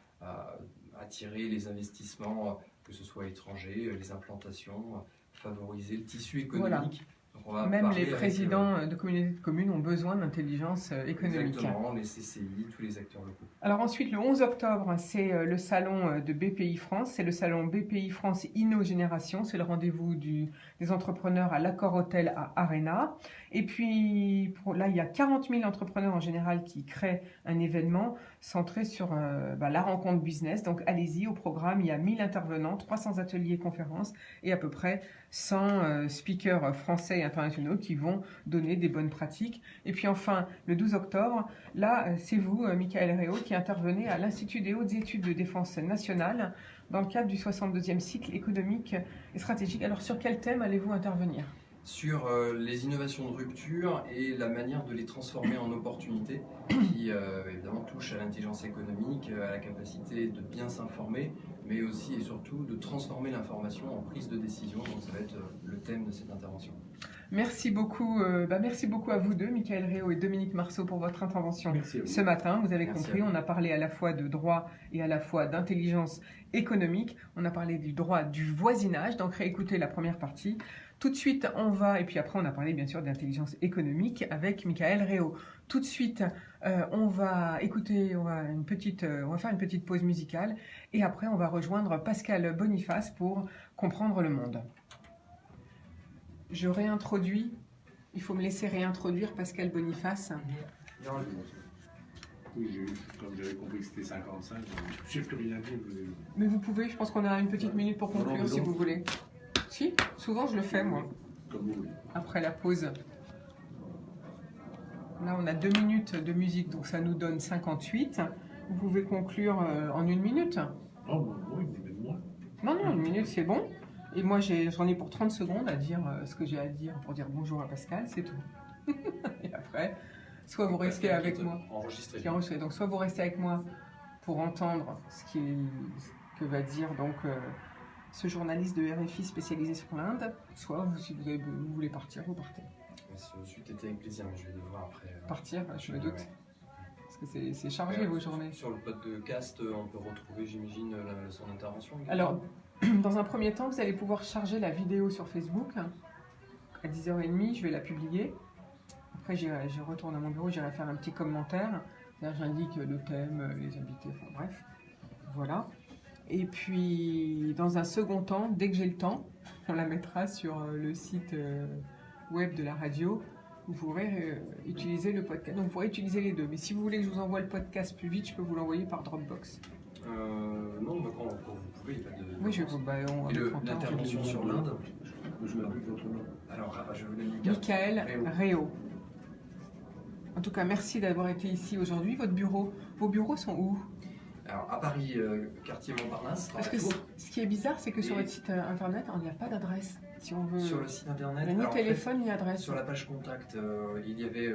Speaker 3: attirer les investissements, que ce soit étrangers, les implantations, favoriser le tissu économique.
Speaker 1: Voilà.
Speaker 3: Donc on va
Speaker 1: Même
Speaker 3: parler
Speaker 1: les
Speaker 3: avec,
Speaker 1: présidents de communautés de communes ont besoin d'intelligence économique.
Speaker 3: exactement, les CCI, tous les acteurs locaux.
Speaker 1: Alors ensuite, le 11 octobre, c'est le salon de BPI France. C'est le salon BPI France InnoGénération. C'est le rendez-vous des entrepreneurs à l'Accor Hôtel à Arena. Et puis là, il y a 40 000 entrepreneurs en général qui créent un événement centré sur la rencontre business. Donc allez-y, au programme, il y a 1000 intervenants, 300 ateliers et conférences et à peu près 100 speakers français et internationaux qui vont donner des bonnes pratiques. Et puis enfin, le 12 octobre, là, c'est vous, Michael Réau, qui intervenez à l'Institut des hautes études de défense nationale dans le cadre du 62e cycle économique et stratégique. Alors, sur quel thème allez-vous intervenir?
Speaker 3: Sur les innovations de rupture et la manière de les transformer en opportunités qui évidemment touchent à l'intelligence économique, à la capacité de bien s'informer, mais aussi et surtout de transformer l'information en prise de décision. Donc ça va être le thème de cette intervention.
Speaker 1: Merci beaucoup à vous deux, Michael Réau et Dominique Marceau, pour votre intervention
Speaker 4: Merci à vous.
Speaker 1: ce matin. Vous avez
Speaker 3: Merci
Speaker 1: compris,
Speaker 3: à vous.
Speaker 1: on a parlé à la fois de droit et à la fois d'intelligence économique. On a parlé du droit du voisinage, donc réécoutez la première partie. Tout de suite, et puis après on a parlé bien sûr d'intelligence économique avec Michael Réau. Tout de suite, on va faire une petite pause musicale et après on va rejoindre Pascal Boniface pour comprendre le monde. Je réintroduis, il faut me laisser réintroduire Pascal Boniface.
Speaker 4: Oui, comme j'avais compris que c'était 55, je n'ai plus rien dit.
Speaker 1: Mais vous pouvez, je pense qu'on a une petite minute pour
Speaker 4: Non,
Speaker 1: conclure
Speaker 4: non,
Speaker 1: si
Speaker 4: non.
Speaker 1: vous voulez. Si, souvent je le fais moi,
Speaker 4: Comme vous voulez.
Speaker 1: après la pause. Là on a 2 minutes de musique, donc ça nous donne 58. Vous pouvez conclure en 1 minute.
Speaker 4: Oh, oui, mais même moi.
Speaker 1: Non, 1 minute c'est bon. Et moi j'en ai pour 30 secondes à dire ce que j'ai à dire pour dire bonjour à Pascal, c'est tout. Et après, soit vous restez avec moi.
Speaker 3: Enregistré.
Speaker 1: Qui est enregistré. Donc soit vous restez avec moi pour entendre ce que va dire donc ce journaliste de RFI spécialisé sur l'Inde, soit si vous voulez partir, vous partez.
Speaker 3: Ce fut été avec plaisir, mais je vais devoir après.
Speaker 1: Partir, je me doute.
Speaker 3: Ouais.
Speaker 1: Parce que c'est chargé vos journées.
Speaker 3: Sur le podcast, on peut retrouver, j'imagine, son intervention.
Speaker 1: Alors, dans un premier temps, vous allez pouvoir charger la vidéo sur Facebook. À 10h30, je vais la publier. Après, je retourne à mon bureau, j'irai faire un petit commentaire. Là, j'indique le thème, les invités, enfin bref. Voilà. Et puis, dans un second temps, dès que j'ai le temps, on la mettra sur le site web de la radio. Vous pourrez utiliser le podcast. Donc, vous pourrez utiliser les deux. Mais si vous voulez que je vous envoie le podcast plus vite, je peux vous l'envoyer par Dropbox.
Speaker 3: Non, quand vous pouvez, il n'y a pas de...
Speaker 1: Oui, on
Speaker 3: Et l'intervention sur l'Inde,
Speaker 4: Je me rappelle votre nom.
Speaker 3: alors je vous donne
Speaker 1: Michael Réau. En tout cas, merci d'avoir été ici aujourd'hui. Vos bureaux sont où?
Speaker 3: Alors, à Paris, quartier Montparnasse,
Speaker 1: Parce que ce qui est bizarre, c'est que sur votre site internet, il n'y a pas d'adresse. Si on veut...
Speaker 3: sur le site internet,
Speaker 1: Il n'y a ni
Speaker 3: alors,
Speaker 1: téléphone,
Speaker 3: en
Speaker 1: ni adresse.
Speaker 3: fait, sur la page contact, il y avait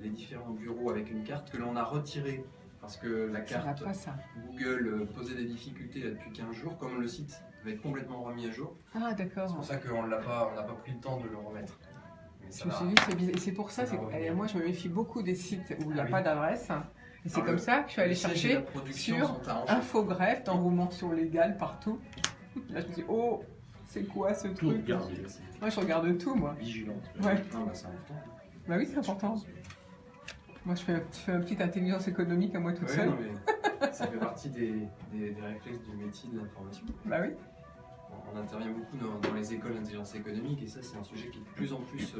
Speaker 3: les différents bureaux avec une carte que l'on a retirée parce que la
Speaker 1: Ça va
Speaker 3: carte
Speaker 1: pas, ça.
Speaker 3: Google posait des difficultés là, depuis 15 jours, comme le site va être complètement remis à jour.
Speaker 1: Ah,
Speaker 3: C'est
Speaker 1: d'accord.
Speaker 3: pour ça qu'on n'a pas pris le temps de le remettre. Mais
Speaker 1: Je
Speaker 3: ça
Speaker 1: me
Speaker 3: va.
Speaker 1: suis dit, c'est bizarre. Et c'est pour ça,
Speaker 3: Ça va revenir.
Speaker 1: moi, je me méfie beaucoup des sites où il n'y a
Speaker 3: Ah oui.
Speaker 1: pas d'adresse. Et c'est
Speaker 3: Alors,
Speaker 1: comme ça que je suis allée
Speaker 3: Les sièges et
Speaker 1: chercher
Speaker 3: la production
Speaker 1: sur
Speaker 3: sont à Angers.
Speaker 1: infogreffe dans vos mentions légales partout. Là, je me dis, oh, c'est quoi ce
Speaker 4: Tout
Speaker 1: truc?
Speaker 4: regarder.
Speaker 1: Moi, je regarde tout, moi.
Speaker 3: Vigilante.
Speaker 1: Ouais.
Speaker 3: Non, bah, c'est important.
Speaker 1: Bah oui, c'est important. Moi, je fais une petite intelligence économique à moi toute
Speaker 3: Ouais,
Speaker 1: seule.
Speaker 3: non, mais ça fait partie des réflexes du métier de l'information.
Speaker 1: Bah oui.
Speaker 3: On intervient beaucoup dans les écoles d'intelligence économique et ça, c'est un sujet qui est de plus en plus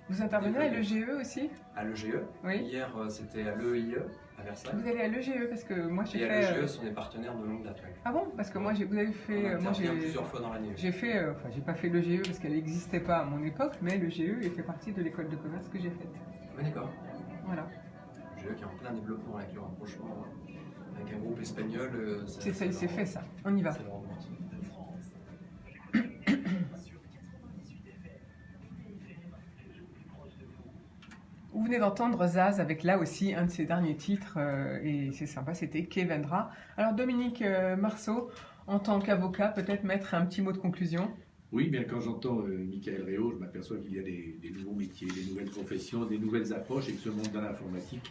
Speaker 1: Vous intervenez à l'EGE aussi?
Speaker 3: à l'EGE.
Speaker 1: Oui.
Speaker 3: Hier, c'était à l'EIE, à Versailles.
Speaker 1: Vous allez à l'EGE parce que moi, j'ai
Speaker 3: Et à
Speaker 1: fait...
Speaker 3: l'EGE sont des partenaires de longue date. Ouais.
Speaker 1: Ah bon? Parce que moi, vous avez
Speaker 3: On
Speaker 1: fait... Moi,
Speaker 3: intervient plusieurs fois dans l'année.
Speaker 1: j'ai fait... Enfin, j'ai pas fait l'EGE parce qu'elle n'existait pas à mon époque, mais l'EGE elle fait partie de l'école de commerce que j'ai faite.
Speaker 3: Oui, d'accord.
Speaker 1: Voilà.
Speaker 3: L'EGE qui est en plein développement avec le rapprochement avec un groupe espagnol.
Speaker 1: C'est ça, il s'est fait ça. On y va.
Speaker 3: C'est vraiment parti.
Speaker 1: Vous venez d'entendre Zaz avec là aussi un de ses derniers titres et c'est sympa, c'était Que Vendra. Alors Dominique Marceau, en tant qu'avocat, peut-être mettre un petit mot de conclusion.
Speaker 4: Oui, bien quand j'entends Michael Réau, je m'aperçois qu'il y a des nouveaux métiers, des nouvelles professions, des nouvelles approches et que ce monde de l'informatique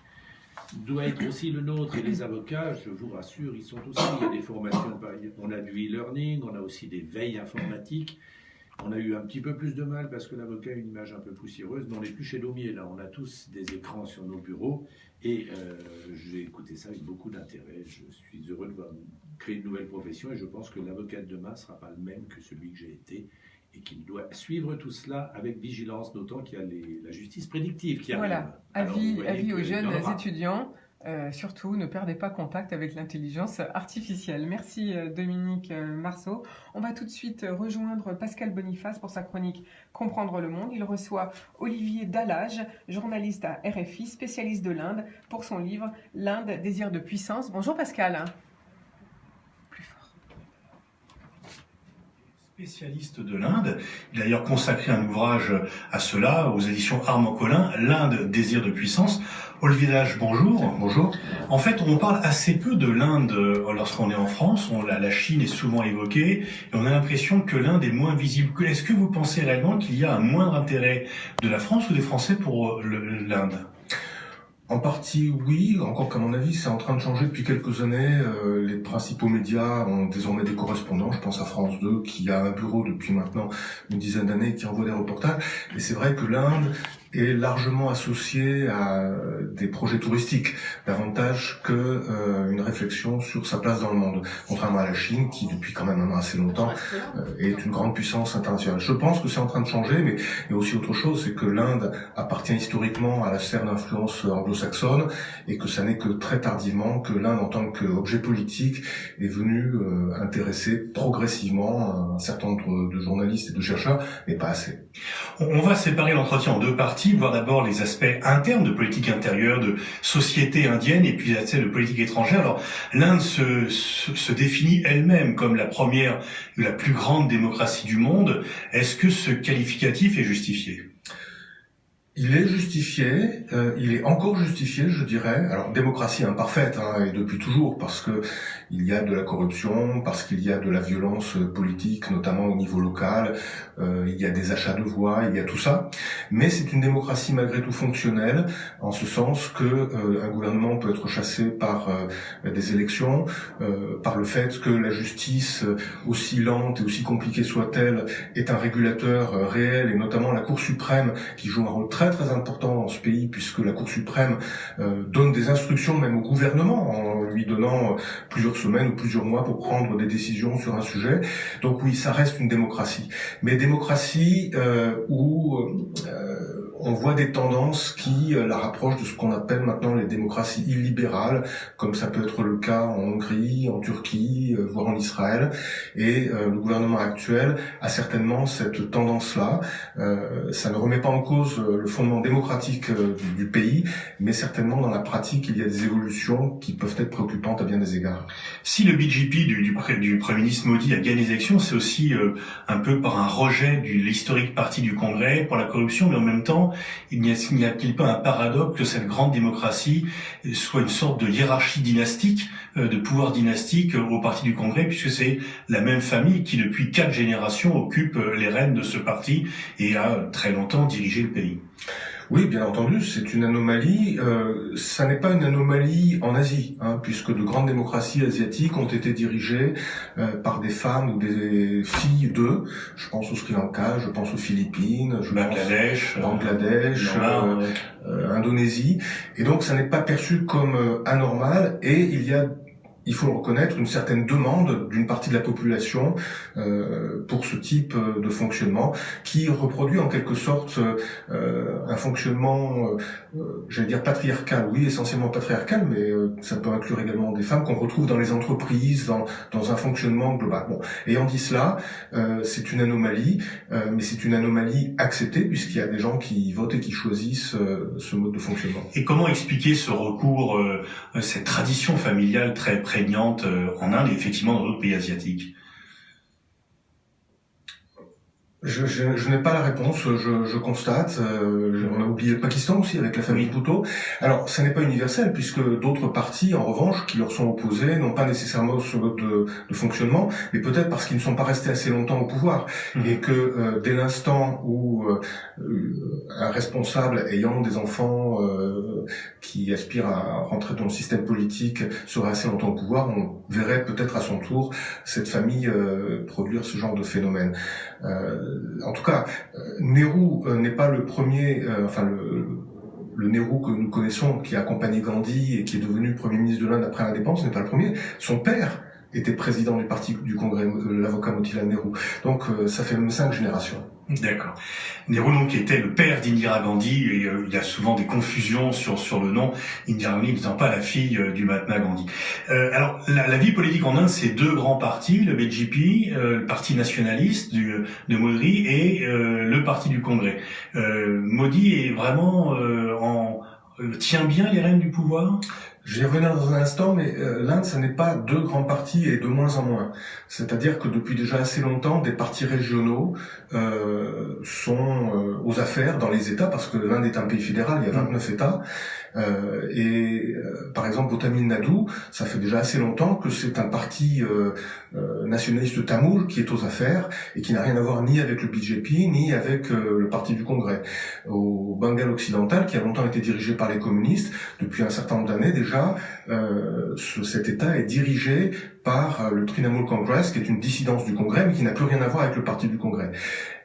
Speaker 4: doit être aussi le nôtre. Et les avocats, je vous rassure, ils sont aussi, il y a des formations, on a du e-learning, on a aussi des veilles informatiques. On a eu un petit peu plus de mal parce que l'avocat a une image un peu poussiéreuse, mais on n'est plus chez Daumier, là. On a tous des écrans sur nos bureaux et j'ai écouté ça avec beaucoup d'intérêt. Je suis heureux de voir créer une nouvelle profession et je pense que l'avocat de demain ne sera pas le même que celui que j'ai été et qu'il doit suivre tout cela avec vigilance, d'autant qu'il y a la justice prédictive qui arrive.
Speaker 1: Voilà,
Speaker 4: Alors, vous voyez
Speaker 1: avis aux
Speaker 4: qu'il y en
Speaker 1: jeunes
Speaker 4: aura.
Speaker 1: étudiants. Surtout, ne perdez pas contact avec l'intelligence artificielle. Merci Dominique Marceau. On va tout de suite rejoindre Pascal Boniface pour sa chronique Comprendre le monde. Il reçoit Olivier Dallage, journaliste à RFI, spécialiste de l'Inde, pour son livre L'Inde, désir de puissance. Bonjour Pascal. Plus fort.
Speaker 6: Spécialiste de l'Inde, il a d'ailleurs consacré un ouvrage à cela aux éditions Armand Collin, L'Inde, désir de puissance. Olivier Dallage, bonjour. Bonjour. En fait, on parle assez peu de l'Inde lorsqu'on est en France. La Chine est souvent évoquée et on a l'impression que l'Inde est moins visible. Est-ce que vous pensez réellement qu'il y a un moindre intérêt de la France ou des Français pour l'Inde ?
Speaker 7: En partie, oui. Encore qu'à mon avis, c'est en train de changer depuis quelques années. Les principaux médias ont désormais des correspondants. Je pense à France 2, qui a un bureau depuis maintenant une dizaine d'années, qui envoie des reportages. Et c'est vrai que l'Inde est largement associée à des projets touristiques, davantage que une réflexion sur sa place dans le monde, contrairement à la Chine, qui depuis quand même assez longtemps est une grande puissance internationale. Je pense que c'est en train de changer, mais il y a aussi autre chose, c'est que l'Inde appartient historiquement à la sphère d'influence anglo-saxonne, et que ça n'est que très tardivement que l'Inde, en tant qu'objet politique, est venue intéresser progressivement un certain nombre de journalistes et de chercheurs, mais pas assez.
Speaker 6: On va séparer l'entretien en deux parties, voir d'abord les aspects internes de politique intérieure, de société indienne, et puis les aspects de politique étrangère. Alors, l'Inde se définit elle-même comme la première ou la plus grande démocratie du monde. Est-ce que ce qualificatif est justifié ?
Speaker 7: Il est justifié, il est encore justifié, je dirais. Alors, démocratie imparfaite, et depuis toujours, parce que il y a de la corruption, parce qu'il y a de la violence politique, notamment au niveau local, il y a des achats de voix, il y a tout ça. Mais c'est une démocratie malgré tout fonctionnelle, en ce sens que un gouvernement peut être chassé par des élections, par le fait que la justice, aussi lente et aussi compliquée soit-elle, est un régulateur réel, et notamment la Cour suprême, qui joue un rôle très très très important dans ce pays, puisque la Cour suprême donne des instructions même au gouvernement en lui donnant plusieurs semaines ou plusieurs mois pour prendre des décisions sur un sujet. Donc oui, ça reste une démocratie, mais démocratie où on voit des tendances qui la rapprochent de ce qu'on appelle maintenant les démocraties illibérales, comme ça peut être le cas en Hongrie, en Turquie, voire en Israël. Et le gouvernement actuel a certainement cette tendance-là. Ça ne remet pas en cause le fondement démocratique du pays, mais certainement dans la pratique, il y a des évolutions qui peuvent être préoccupantes à bien des égards.
Speaker 6: Si le BJP du Premier ministre Modi a gagné les élections, c'est aussi un peu par un rejet de l'historique parti du Congrès pour la corruption, mais en même temps, il n'y a-t-il pas un paradoxe que cette grande démocratie soit une sorte de hiérarchie dynastique, de pouvoir dynastique au parti du Congrès, puisque c'est la même famille qui, depuis 4 générations, occupe les rênes de ce parti et a très longtemps dirigé le pays?
Speaker 7: Oui, bien entendu, c'est une anomalie. Ça n'est pas une anomalie en Asie, puisque de grandes démocraties asiatiques ont été dirigées par des femmes ou des filles d'eux. Je pense au Sri Lanka, je pense aux Philippines,
Speaker 6: Bangladesh,
Speaker 7: Indonésie. Et donc, ça n'est pas perçu comme anormal. Et il faut le reconnaître, une certaine demande d'une partie de la population pour ce type de fonctionnement qui reproduit en quelque sorte un fonctionnement, j'allais dire patriarcal, oui, essentiellement patriarcal, mais ça peut inclure également des femmes qu'on retrouve dans les entreprises, dans un fonctionnement global. Bon, ayant dit cela, c'est une anomalie, mais c'est une anomalie acceptée puisqu'il y a des gens qui votent et qui choisissent ce mode de fonctionnement.
Speaker 6: Et comment expliquer ce recours, cette tradition familiale très prégnante en Inde et effectivement dans d'autres pays asiatiques?
Speaker 7: Je n'ai pas la réponse, je constate. On a oublié le Pakistan aussi avec la famille Bhutto. Alors, ça n'est pas universel puisque d'autres partis, en revanche, qui leur sont opposés, n'ont pas nécessairement ce mode de fonctionnement, mais peut-être parce qu'ils ne sont pas restés assez longtemps au pouvoir et que dès l'instant où un responsable ayant des enfants qui aspirent à rentrer dans le système politique serait assez longtemps au pouvoir, on verrait peut-être à son tour cette famille produire ce genre de phénomène. En tout cas, Nehru n'est pas le premier, le Nehru que nous connaissons, qui a accompagné Gandhi et qui est devenu Premier ministre de l'Inde après l'indépendance, n'est pas le premier. Son père était président du parti du Congrès, l'avocat Motilal Nehru. Donc ça fait même 5 générations.
Speaker 6: D'accord. Nehru, donc, qui était le père d'Indira Gandhi, et il y a souvent des confusions sur le nom, Indira Gandhi n'étant pas la fille du Mahatma Gandhi. Alors, la vie politique en Inde, c'est 2 grands partis, le BJP, le parti nationaliste de Modi, et le parti du Congrès. Modi est vraiment tient bien les rênes du pouvoir?
Speaker 7: J'y reviendrai dans un instant, mais l'Inde, ça n'est pas 2 grands partis et de moins en moins. C'est-à-dire que depuis déjà assez longtemps, des partis régionaux sont aux affaires dans les États, parce que l'Inde est un pays fédéral, il y a 29 États. Par exemple, au Tamil Nadu, ça fait déjà assez longtemps que c'est un parti nationaliste tamoul qui est aux affaires et qui n'a rien à voir ni avec le BJP ni avec le parti du Congrès. Au Bengale occidental, qui a longtemps été dirigé par les communistes, depuis un certain nombre d'années déjà, cet État est dirigé par le Trinamool Congress, qui est une dissidence du Congrès, mais qui n'a plus rien à voir avec le parti du Congrès.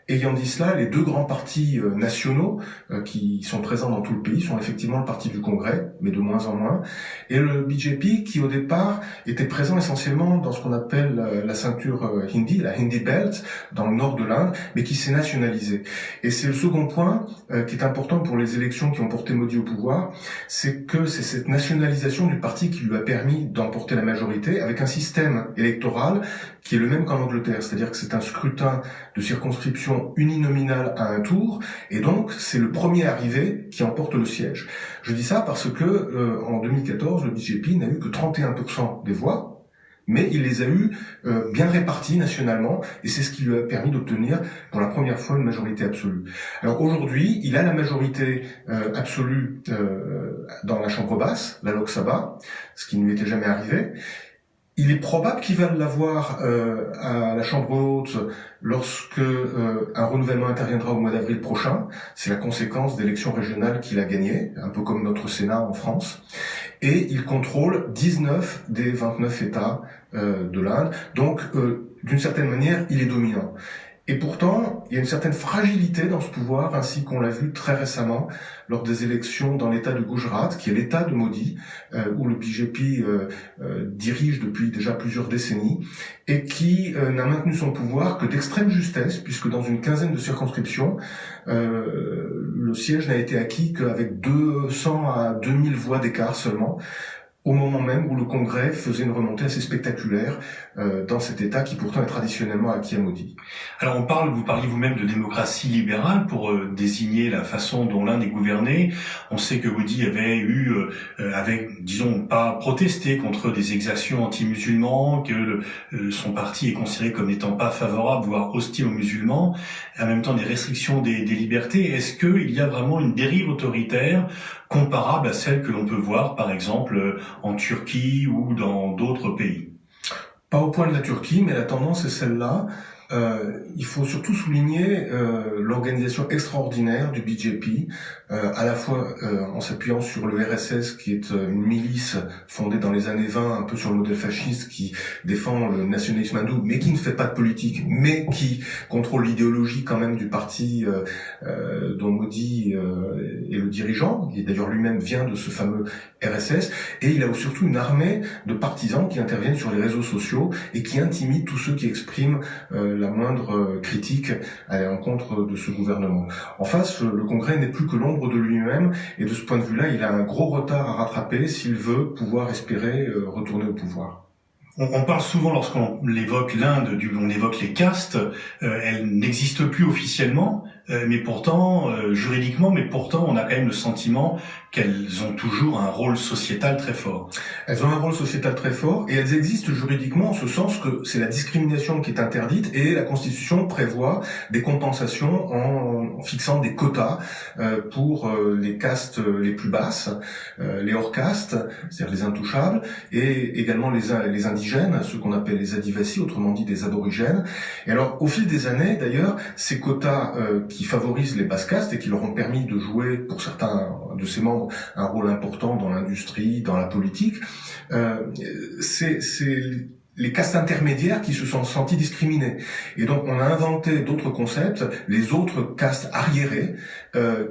Speaker 7: Ayant dit cela, les 2 grands partis nationaux qui sont présents dans tout le pays sont effectivement le parti du Congrès, mais de moins en moins, et le BJP qui au départ était présent essentiellement dans ce qu'on appelle la ceinture hindi, la Hindi Belt, dans le nord de l'Inde, mais qui s'est nationalisé. Et c'est le second point qui est important pour les élections qui ont porté Modi au pouvoir, c'est que c'est cette nationalisation du parti qui lui a permis d'emporter la majorité avec un système électoral qui est le même qu'en Angleterre, c'est-à-dire que c'est un scrutin de circonscription uninominale à un tour, et donc c'est le premier arrivé qui emporte le siège. Je dis ça parce que en 2014, le BJP n'a eu que 31% des voix, mais il les a eu bien répartis nationalement, et c'est ce qui lui a permis d'obtenir pour la première fois une majorité absolue. Alors aujourd'hui, il a la majorité absolue dans la chambre basse, la Lok Sabha, ce qui ne lui était jamais arrivé. Il est probable qu'il va l'avoir à la Chambre haute lorsque un renouvellement interviendra au mois d'avril prochain. C'est la conséquence d'élections régionales qu'il a gagnées, un peu comme notre Sénat en France. Et il contrôle 19 des 29 États de l'Inde. Donc, d'une certaine manière, il est dominant. Et pourtant, il y a une certaine fragilité dans ce pouvoir, ainsi qu'on l'a vu très récemment lors des élections dans l'État de Gujarat, qui est l'État de Modi, où le BJP dirige depuis déjà plusieurs décennies, et qui n'a maintenu son pouvoir que d'extrême justesse, puisque dans une quinzaine de circonscriptions, le siège n'a été acquis qu'avec 200 à 2000 voix d'écart seulement, au moment même où le Congrès faisait une remontée assez spectaculaire dans cet État qui pourtant est traditionnellement acquis à Modi.
Speaker 6: Alors vous parliez vous-même de démocratie libérale pour désigner la façon dont l'Inde est gouvernée. On sait que Modi avait disons pas protesté contre des exactions anti-musulmans, que son parti est considéré comme n'étant pas favorable, voire hostile aux musulmans, en même temps des restrictions des libertés. Est-ce qu'il y a vraiment une dérive autoritaire comparable à celle que l'on peut voir par exemple en Turquie ou dans d'autres pays?
Speaker 7: Pas au point de la Turquie, mais la tendance est celle-là. Il faut surtout souligner l'organisation extraordinaire du BJP, à la fois en s'appuyant sur le RSS, qui est une milice fondée dans les années 20, un peu sur le modèle fasciste, qui défend le nationalisme hindou, mais qui ne fait pas de politique, mais qui contrôle l'idéologie quand même du parti dont Modi est le dirigeant, qui d'ailleurs lui-même vient de ce fameux RSS, et il a surtout une armée de partisans qui interviennent sur les réseaux sociaux et qui intimident tous ceux qui expriment la moindre critique à l'encontre de ce gouvernement. En face, le Congrès n'est plus que l'ombre de lui-même, et de ce point de vue-là, il a un gros retard à rattraper s'il veut pouvoir espérer retourner au pouvoir.
Speaker 6: On parle souvent, lorsqu'on évoque l'Inde, on évoque les castes, elles n'existent plus officiellement, mais pourtant, juridiquement, on a quand même le sentiment qu'elles ont toujours un rôle sociétal très fort.
Speaker 7: Elles ont un rôle sociétal très fort, et elles existent juridiquement en ce sens que c'est la discrimination qui est interdite, et la Constitution prévoit des compensations en fixant des quotas pour les castes les plus basses, les hors-castes, c'est-à-dire les intouchables, et également les indigènes, ceux qu'on appelle les adivasi, autrement dit des aborigènes. Et alors, au fil des années, d'ailleurs, ces quotas qui favorisent les basses castes et qui leur ont permis de jouer, pour certains de ces membres, un rôle important dans l'industrie, dans la politique, c'est les castes intermédiaires qui se sont sentis discriminés. Et donc on a inventé d'autres concepts, les autres castes arriérées,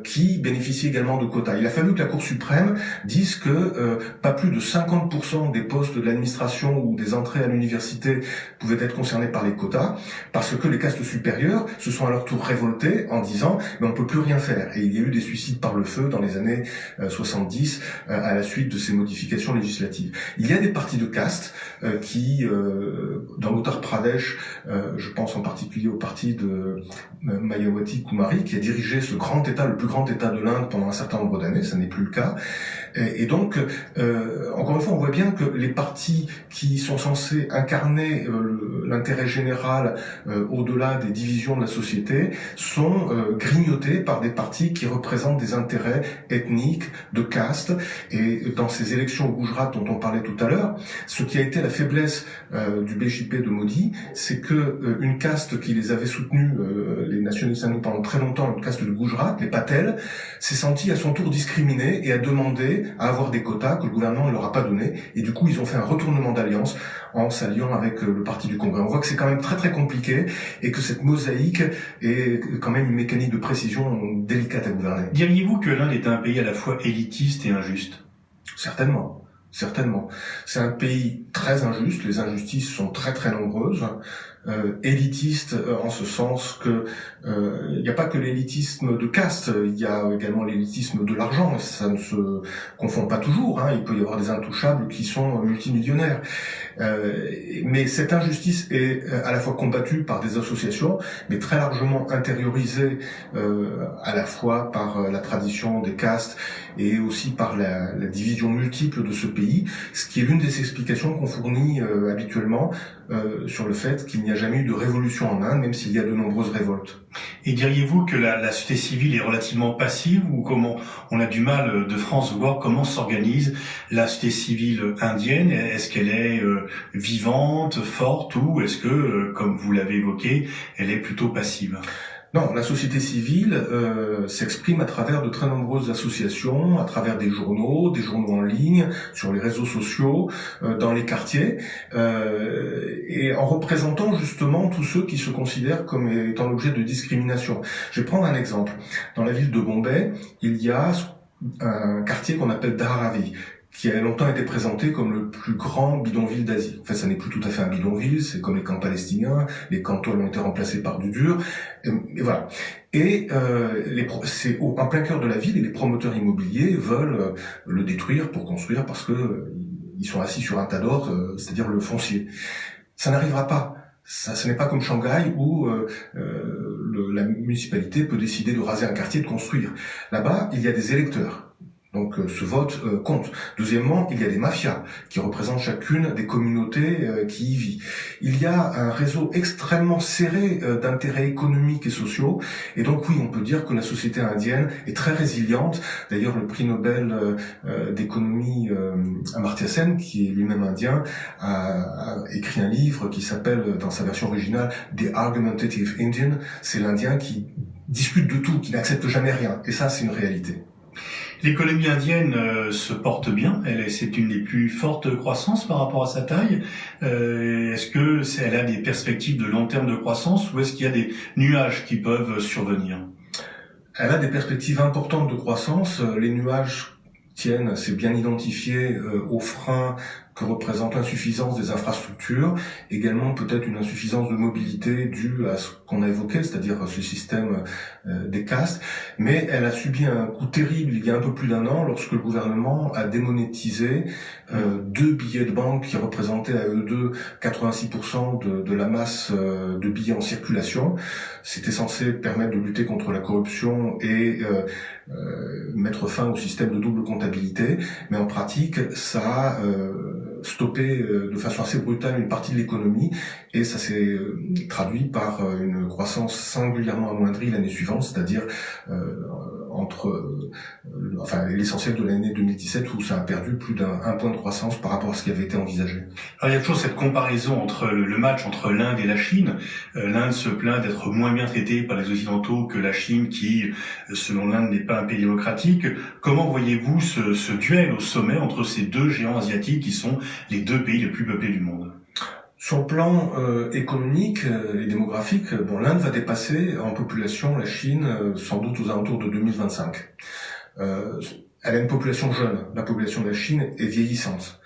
Speaker 7: qui bénéficient également de quotas. Il a fallu que la Cour suprême dise que pas plus de 50% des postes de l'administration ou des entrées à l'université pouvaient être concernés par les quotas, parce que les castes supérieures se sont à leur tour révoltées en disant « mais on peut plus rien faire ». Et il y a eu des suicides par le feu dans les années 70 à la suite de ces modifications législatives. Il y a des partis de castes qui, dans l'Uttar Pradesh, je pense en particulier au parti de Mayawati Kumari, qui a dirigé ce grand État, le plus grand État de l'Inde pendant un certain nombre d'années, ça n'est plus le cas. Et donc, encore une fois, on voit bien que les partis qui sont censés incarner l'intérêt général au-delà des divisions de la société sont grignotés par des partis qui représentent des intérêts ethniques, de caste. Et dans ces élections au Gujarat dont on parlait tout à l'heure, ce qui a été la faiblesse du BJP de Modi, c'est que une caste qui les avait soutenus, les nationalistes hindous pendant très longtemps, une caste de Gujarat, les Patels, s'est sentie à son tour discriminée et a demandé à avoir des quotas que le gouvernement ne leur a pas donné, et du coup ils ont fait un retournement d'alliance en s'alliant avec le parti du Congrès. On voit que c'est quand même très très compliqué et que cette mosaïque est quand même une mécanique de précision délicate à gouverner.
Speaker 6: Diriez-vous que l'Inde est un pays à la fois élitiste et injuste?
Speaker 7: Certainement. Certainement. C'est un pays très injuste, les injustices sont très très nombreuses, élitiste en ce sens que il n'y a pas que l'élitisme de caste, il y a également l'élitisme de l'argent, ça ne se confond pas toujours, il peut y avoir des intouchables qui sont multimillionnaires. Mais cette injustice est à la fois combattue par des associations, mais très largement intériorisée à la fois par la tradition des castes et aussi par la division multiple de ce pays, ce qui est l'une des explications qu'on fournit habituellement sur le fait qu'il n'y a jamais eu de révolution en Inde, même s'il y a de nombreuses révoltes.
Speaker 6: Et diriez-vous que la société civile est relativement passive, ou comment on a du mal de France de voir comment s'organise la société civile indienne? Est-ce qu'elle est vivante, forte, ou est-ce que, comme vous l'avez évoqué, elle est plutôt passive?
Speaker 7: Non, la société civile s'exprime à travers de très nombreuses associations, à travers des journaux en ligne, sur les réseaux sociaux, dans les quartiers, et en représentant justement tous ceux qui se considèrent comme étant l'objet de discrimination. Je vais prendre un exemple. Dans la ville de Bombay, il y a un quartier qu'on appelle Dharavi, qui a longtemps été présenté comme le plus grand bidonville d'Asie. En fait, ça n'est plus tout à fait un bidonville, c'est comme les camps palestiniens, les camps toiles ont été remplacés par du dur, et voilà. Et c'est en plein cœur de la ville, et les promoteurs immobiliers veulent le détruire pour construire parce que ils sont assis sur un tas d'or, c'est-à-dire le foncier. Ça n'arrivera pas. Ce n'est pas comme Shanghai où la municipalité peut décider de raser un quartier, de construire. Là-bas, il y a des électeurs. Donc ce vote compte. Deuxièmement, il y a des mafias qui représentent chacune des communautés qui y vivent. Il y a un réseau extrêmement serré d'intérêts économiques et sociaux. Et donc oui, on peut dire que la société indienne est très résiliente. D'ailleurs, le prix Nobel d'économie Amartya Sen, qui est lui-même indien, a écrit un livre qui s'appelle, dans sa version originale, The Argumentative Indian. C'est l'Indien qui discute de tout, qui n'accepte jamais rien. Et ça, c'est une réalité.
Speaker 6: L'économie indienne se porte bien, c'est une des plus fortes croissances par rapport à sa taille. Est-ce que elle a des perspectives de long terme de croissance ou est-ce qu'il y a des nuages qui peuvent survenir?
Speaker 7: Elle a des perspectives importantes de croissance. Les nuages tiennent, c'est bien identifié, aux freins que représente l'insuffisance des infrastructures, également peut-être une insuffisance de mobilité due à ce qu'on a évoqué, c'est-à-dire ce système des castes, mais elle a subi un coup terrible il y a un peu plus d'un an lorsque le gouvernement a démonétisé 2 billets de banque qui représentaient à eux deux 86% de la masse de billets en circulation. C'était censé permettre de lutter contre la corruption et mettre fin au système de double comptabilité, mais en pratique, ça a stoppé de façon assez brutale une partie de l'économie et ça s'est traduit par une croissance singulièrement amoindrie l'année suivante, c'est-à-dire l'essentiel de l'année 2017 où ça a perdu plus d'un point de croissance par rapport à ce qui avait été envisagé.
Speaker 6: Alors il y a toujours cette comparaison entre le match entre l'Inde et la Chine. L'Inde se plaint d'être moins bien traitée par les Occidentaux que la Chine qui, selon l'Inde, n'est pas un pays démocratique. Comment voyez-vous ce duel au sommet entre ces deux géants asiatiques qui sont les deux pays les plus peuplés du monde?
Speaker 7: Sur le plan économique et démographique, l'Inde va dépasser en population la Chine sans doute aux alentours de 2025. Elle a une population jeune. La population de la Chine est vieillissante.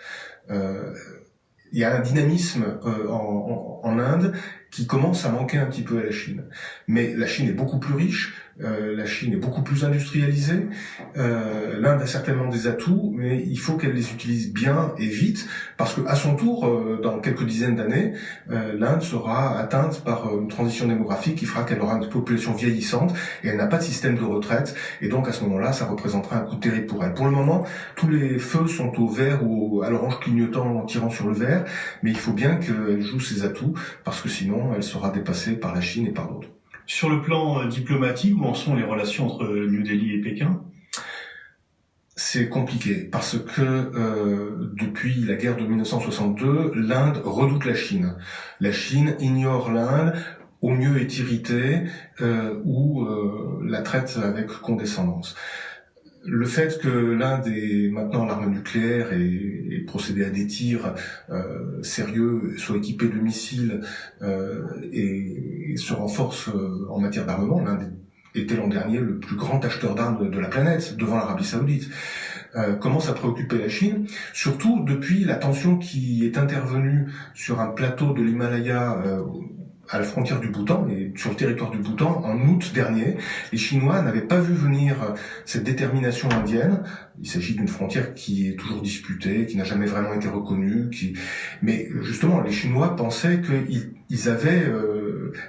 Speaker 7: Il y a un dynamisme en Inde qui commence à manquer un petit peu à la Chine. Mais la Chine est beaucoup plus riche, la Chine est beaucoup plus industrialisée, l'Inde a certainement des atouts, mais il faut qu'elle les utilise bien et vite, parce que à son tour, dans quelques dizaines d'années, l'Inde sera atteinte par une transition démographique qui fera qu'elle aura une population vieillissante, et elle n'a pas de système de retraite, et donc à ce moment-là, ça représentera un coût terrible pour elle. Pour le moment, tous les feux sont au vert ou à l'orange clignotant en tirant sur le vert, mais il faut bien qu'elle joue ses atouts, parce que sinon, elle sera dépassée par la Chine et par d'autres.
Speaker 6: Sur le plan diplomatique, où en sont les relations entre New Delhi et Pékin?
Speaker 7: C'est compliqué, parce que depuis la guerre de 1962, l'Inde redoute la Chine. La Chine ignore l'Inde, au mieux est irritée, ou la traite avec condescendance. Le fait que l'Inde ait maintenant l'arme nucléaire et procédé à des tirs sérieux, soit équipé de missiles et se renforce en matière d'armement, l'Inde était l'an dernier le plus grand acheteur d'armes de la planète, devant l'Arabie Saoudite, commence à préoccuper la Chine, surtout depuis la tension qui est intervenue sur un plateau de l'Himalaya à la frontière du Bhoutan et sur le territoire du Bhoutan en août dernier. Les Chinois n'avaient pas vu venir cette détermination indienne. Il s'agit d'une frontière qui est toujours disputée, qui n'a jamais vraiment été reconnue. Mais justement, les Chinois pensaient qu'ils avaient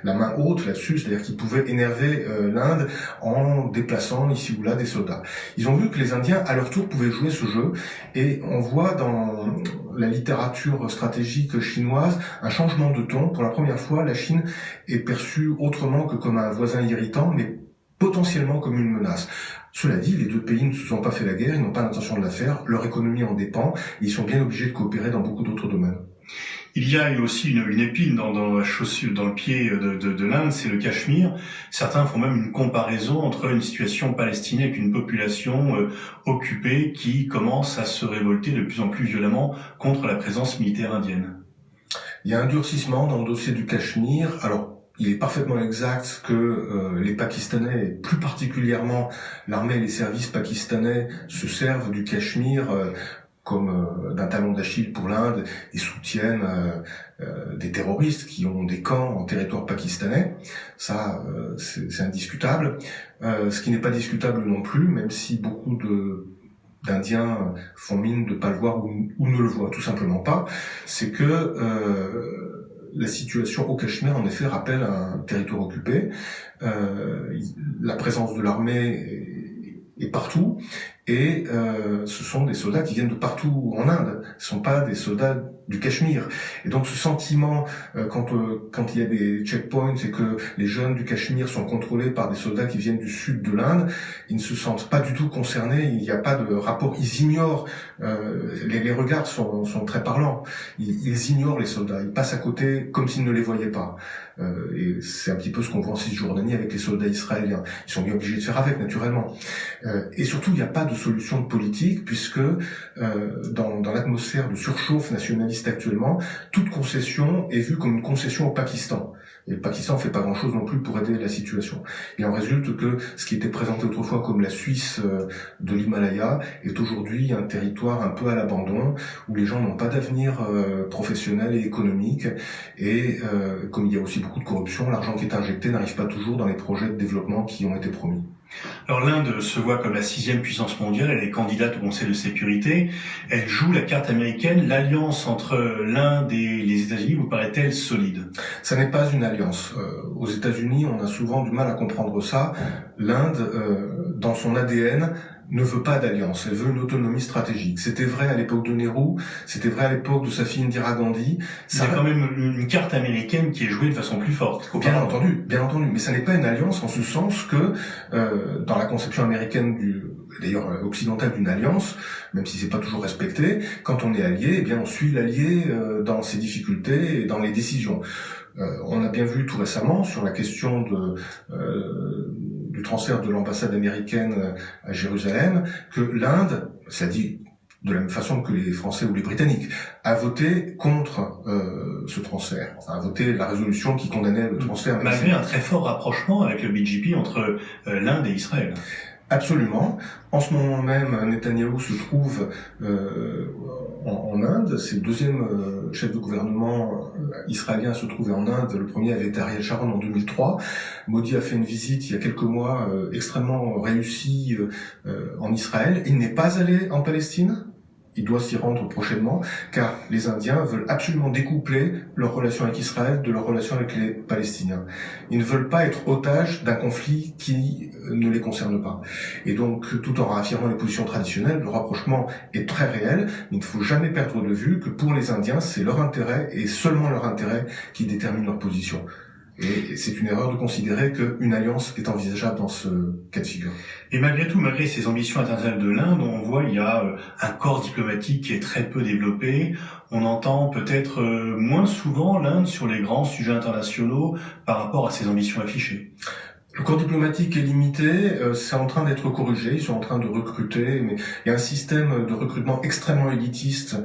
Speaker 7: la main haute là-dessus, c'est-à-dire qu'ils pouvaient énerver l'Inde en déplaçant ici ou là des soldats. Ils ont vu que les Indiens, à leur tour, pouvaient jouer ce jeu. Et on voit dans la littérature stratégique chinoise un changement de ton. Pour la première fois, la Chine est perçue autrement que comme un voisin irritant, mais potentiellement comme une menace. Cela dit, les deux pays ne se sont pas fait la guerre, ils n'ont pas l'intention de la faire, leur économie en dépend, et ils sont bien obligés de coopérer dans beaucoup d'autres domaines.
Speaker 6: Il y a aussi une épine dans la chaussure, dans le pied de l'Inde, c'est le Cachemire. Certains font même une comparaison entre une situation palestinienne avec une population occupée qui commence à se révolter de plus en plus violemment contre la présence militaire indienne.
Speaker 7: Il y a un durcissement dans le dossier du Cachemire. Alors, il est parfaitement exact que les Pakistanais, et plus particulièrement l'armée et les services pakistanais, se servent du Cachemire comme d'un talon d'Achille pour l'Inde et soutiennent des terroristes qui ont des camps en territoire pakistanais. Ça, c'est indiscutable. Ce qui n'est pas discutable non plus, même si beaucoup d'Indiens font mine de pas le voir ou ne le voient tout simplement pas, c'est que la situation au Cachemire, en effet, rappelle un territoire occupé. La présence de l'armée est partout, et ce sont des soldats qui viennent de partout en Inde. Ce ne sont pas des soldats du Cachemire. Et donc ce sentiment, quand il y a des checkpoints et que les jeunes du Cachemire sont contrôlés par des soldats qui viennent du sud de l'Inde, ils ne se sentent pas du tout concernés, il n'y a pas de rapport, ils ignorent, les regards sont très parlants, ils ignorent les soldats, ils passent à côté comme s'ils ne les voyaient pas. Et c'est un petit peu ce qu'on voit en Cisjordanie avec les soldats israéliens. Ils sont bien obligés de faire avec, naturellement. Et surtout, il n'y a pas de solution politique, puisque dans l'atmosphère de surchauffe nationaliste actuellement, toute concession est vue comme une concession au Pakistan. Et le Pakistan fait pas grand-chose non plus pour aider la situation. Il en résulte que ce qui était présenté autrefois comme la Suisse de l'Himalaya est aujourd'hui un territoire un peu à l'abandon, où les gens n'ont pas d'avenir professionnel et économique. Et comme il y a aussi beaucoup de corruption, l'argent qui est injecté n'arrive pas toujours dans les projets de développement qui ont été promis.
Speaker 6: Alors l'Inde se voit comme la 6e puissance mondiale, elle est candidate au Conseil de sécurité, elle joue la carte américaine, l'alliance entre l'Inde et les États-Unis vous paraît-elle solide?
Speaker 7: Ça n'est pas une alliance. Aux États-Unis, on a souvent du mal à comprendre ça. L'Inde, dans son ADN, ne veut pas d'alliance, elle veut une autonomie stratégique. C'était vrai à l'époque de Nehru, c'était vrai à l'époque de sa fille Indira Gandhi.
Speaker 6: Il y a quand même une carte américaine qui est jouée de façon plus forte.
Speaker 7: Bien entendu, mais ça n'est pas une alliance en ce sens que dans la conception américaine d'ailleurs occidentale d'une alliance, même si c'est pas toujours respecté, quand on est allié, eh bien on suit l'allié dans ses difficultés et dans les décisions. On a bien vu tout récemment sur la question du transfert de l'ambassade américaine à Jérusalem que l'Inde, ça dit de la même façon que les Français ou les Britanniques, a voté contre ce transfert, enfin, a voté la résolution qui condamnait le transfert.
Speaker 6: Malgré un très fort rapprochement avec le BJP entre l'Inde et Israël.
Speaker 7: Absolument. En ce moment même, Netanyahou se trouve en Inde. C'est le deuxième chef de gouvernement israélien à se trouver en Inde. Le premier avait été Ariel Sharon en 2003. Modi a fait une visite il y a quelques mois extrêmement réussie en Israël. Il n'est pas allé en Palestine. Il doit s'y rendre prochainement, car les Indiens veulent absolument découpler leur relation avec Israël de leur relation avec les Palestiniens. Ils ne veulent pas être otages d'un conflit qui ne les concerne pas. Et donc, tout en réaffirmant les positions traditionnelles, le rapprochement est très réel, mais il ne faut jamais perdre de vue que pour les Indiens, c'est leur intérêt, et seulement leur intérêt, qui détermine leur position. Et c'est une erreur de considérer qu'une alliance est envisageable dans ce cas de figure.
Speaker 6: Et malgré tout, malgré ces ambitions internationales de l'Inde, on voit il y a un corps diplomatique qui est très peu développé. On entend peut-être moins souvent l'Inde sur les grands sujets internationaux par rapport à ses ambitions affichées.
Speaker 7: Le corps diplomatique est limité, c'est en train d'être corrigé, ils sont en train de recruter, mais il y a un système de recrutement extrêmement élitiste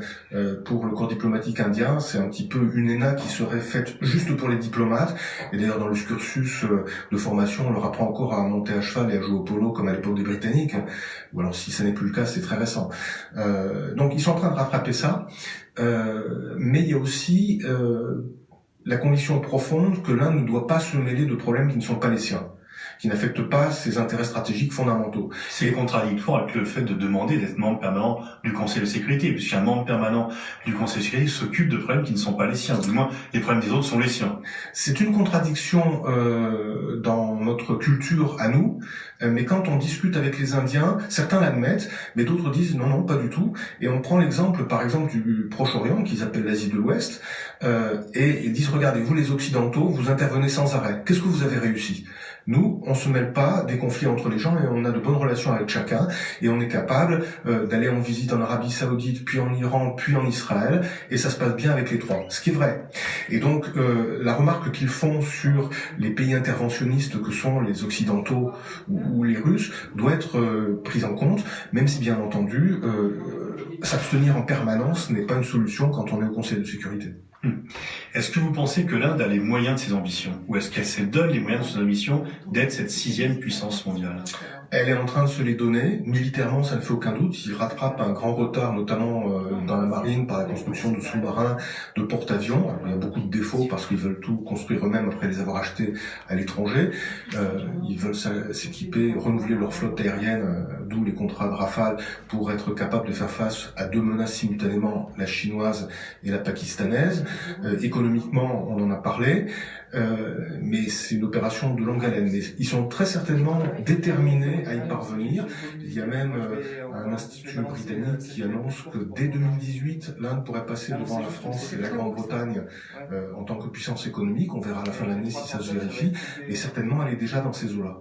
Speaker 7: pour le corps diplomatique indien. C'est un petit peu une ENA qui serait faite juste pour les diplomates, et d'ailleurs dans le cursus de formation, on leur apprend encore à monter à cheval et à jouer au polo comme à l'époque des Britanniques, ou alors si ça n'est plus le cas, c'est très récent. Donc ils sont en train de rattraper ça, mais il y a aussi la conviction profonde que l'Inde ne doit pas se mêler de problèmes qui ne sont pas les siens, qui n'affectent pas ses intérêts stratégiques fondamentaux.
Speaker 6: C'est contradictoire avec le fait de demander d'être membre permanent du Conseil de sécurité, puisqu'un membre permanent du Conseil de sécurité s'occupe de problèmes qui ne sont pas les siens, du moins les problèmes des autres sont les siens.
Speaker 7: C'est une contradiction dans notre culture à nous, mais quand on discute avec les Indiens, certains l'admettent, mais d'autres disent non, pas du tout. Et on prend l'exemple, par exemple, du Proche-Orient, qu'ils appellent l'Asie de l'Ouest, et ils disent, regardez, vous les Occidentaux, vous intervenez sans arrêt. Qu'est-ce que vous avez réussi ? Nous, on se mêle pas des conflits entre les gens et on a de bonnes relations avec chacun et on est capable d'aller en visite en Arabie Saoudite, puis en Iran, puis en Israël et ça se passe bien avec les trois, ce qui est vrai. Et donc la remarque qu'ils font sur les pays interventionnistes que sont les Occidentaux ou les Russes doit être prise en compte, même si bien entendu s'abstenir en permanence n'est pas une solution quand on est au Conseil de sécurité.
Speaker 6: Est-ce que vous pensez que l'Inde a les moyens de ses ambitions? Ou est-ce qu'elle se donne les moyens de ses ambitions d'être cette 6e puissance mondiale?
Speaker 7: Elle est en train de se les donner. Militairement, ça ne fait aucun doute. Il rattrape un grand retard, notamment dans la marine, par la construction de sous-marins, de porte-avions. Il y a beaucoup de défauts parce qu'ils veulent tout construire eux-mêmes après les avoir achetés à l'étranger. Ils veulent s'équiper, renouveler leur flotte aérienne, d'où les contrats de Rafale, pour être capables de faire face à 2 menaces simultanément, la chinoise et la pakistanaise. Économiquement, on en a parlé. Mais c'est une opération de longue haleine. Mais ils sont très certainement déterminés à y parvenir. Il y a même un institut britannique qui annonce que dès 2018, l'Inde pourrait passer devant la France et la Grande-Bretagne en tant que puissance économique. On verra à la fin de l'année si ça se vérifie. Et certainement, elle est déjà dans ces eaux-là.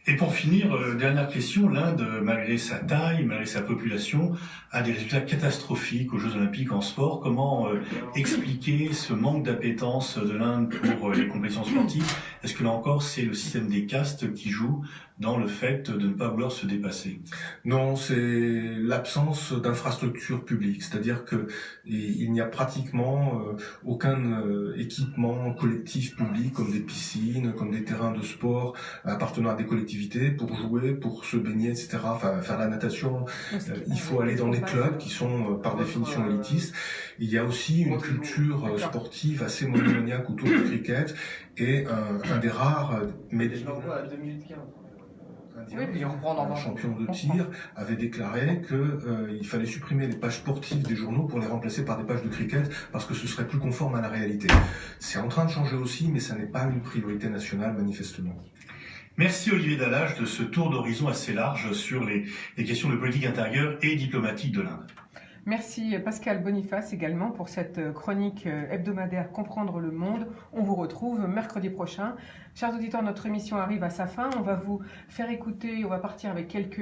Speaker 6: Et pour finir, dernière question, l'Inde, malgré sa taille, malgré sa population, a des résultats catastrophiques aux Jeux Olympiques en sport. Comment expliquer ce manque d'appétence de l'Inde pour les compétitions sportives? Est-ce que là encore, c'est le système des castes qui joue dans le fait de ne pas vouloir se dépasser?
Speaker 7: Non, c'est l'absence d'infrastructures publiques, c'est-à-dire que il n'y a pratiquement aucun équipement collectif public comme des piscines, comme des terrains de sport appartenant à des collectivités pour jouer, pour se baigner, etc. Enfin, faire la natation, il faut aller dans des clubs qui sont par définition élitistes. Il y a aussi une culture sportive assez monomaniaque autour du cricket et un des rares médaillés. Un champion de tir avait déclaré qu'il fallait supprimer les pages sportives des journaux pour les remplacer par des pages de cricket parce que ce serait plus conforme à la réalité. C'est en train de changer aussi, mais ça n'est pas une priorité nationale manifestement.
Speaker 6: Merci Olivier Dallage de ce tour d'horizon assez large sur les questions de politique intérieure et diplomatique de l'Inde.
Speaker 1: Merci Pascal Boniface également pour cette chronique hebdomadaire Comprendre le monde. On vous retrouve mercredi prochain. Chers auditeurs, notre émission arrive à sa fin. On va vous faire écouter, on va partir avec quelques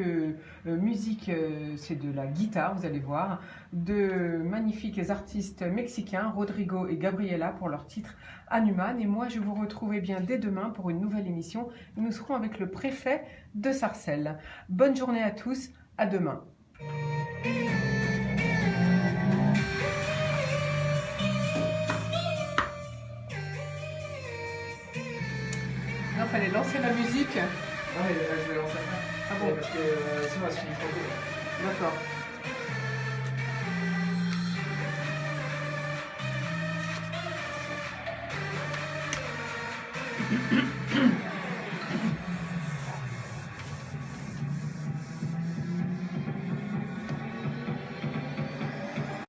Speaker 1: musiques, c'est de la guitare, vous allez voir, de magnifiques artistes mexicains, Rodrigo et Gabriela pour leur titre Hanuman. Et moi, je vous retrouve bien dès demain pour une nouvelle émission. Nous serons avec le préfet de Sarcelles. Bonne journée à tous, à demain. Non, fallait lancer la musique.
Speaker 5: Ouais, je vais lancer après.
Speaker 1: Ah bon?
Speaker 5: Parce que sinon, elle se finit trop tôt.
Speaker 1: D'accord.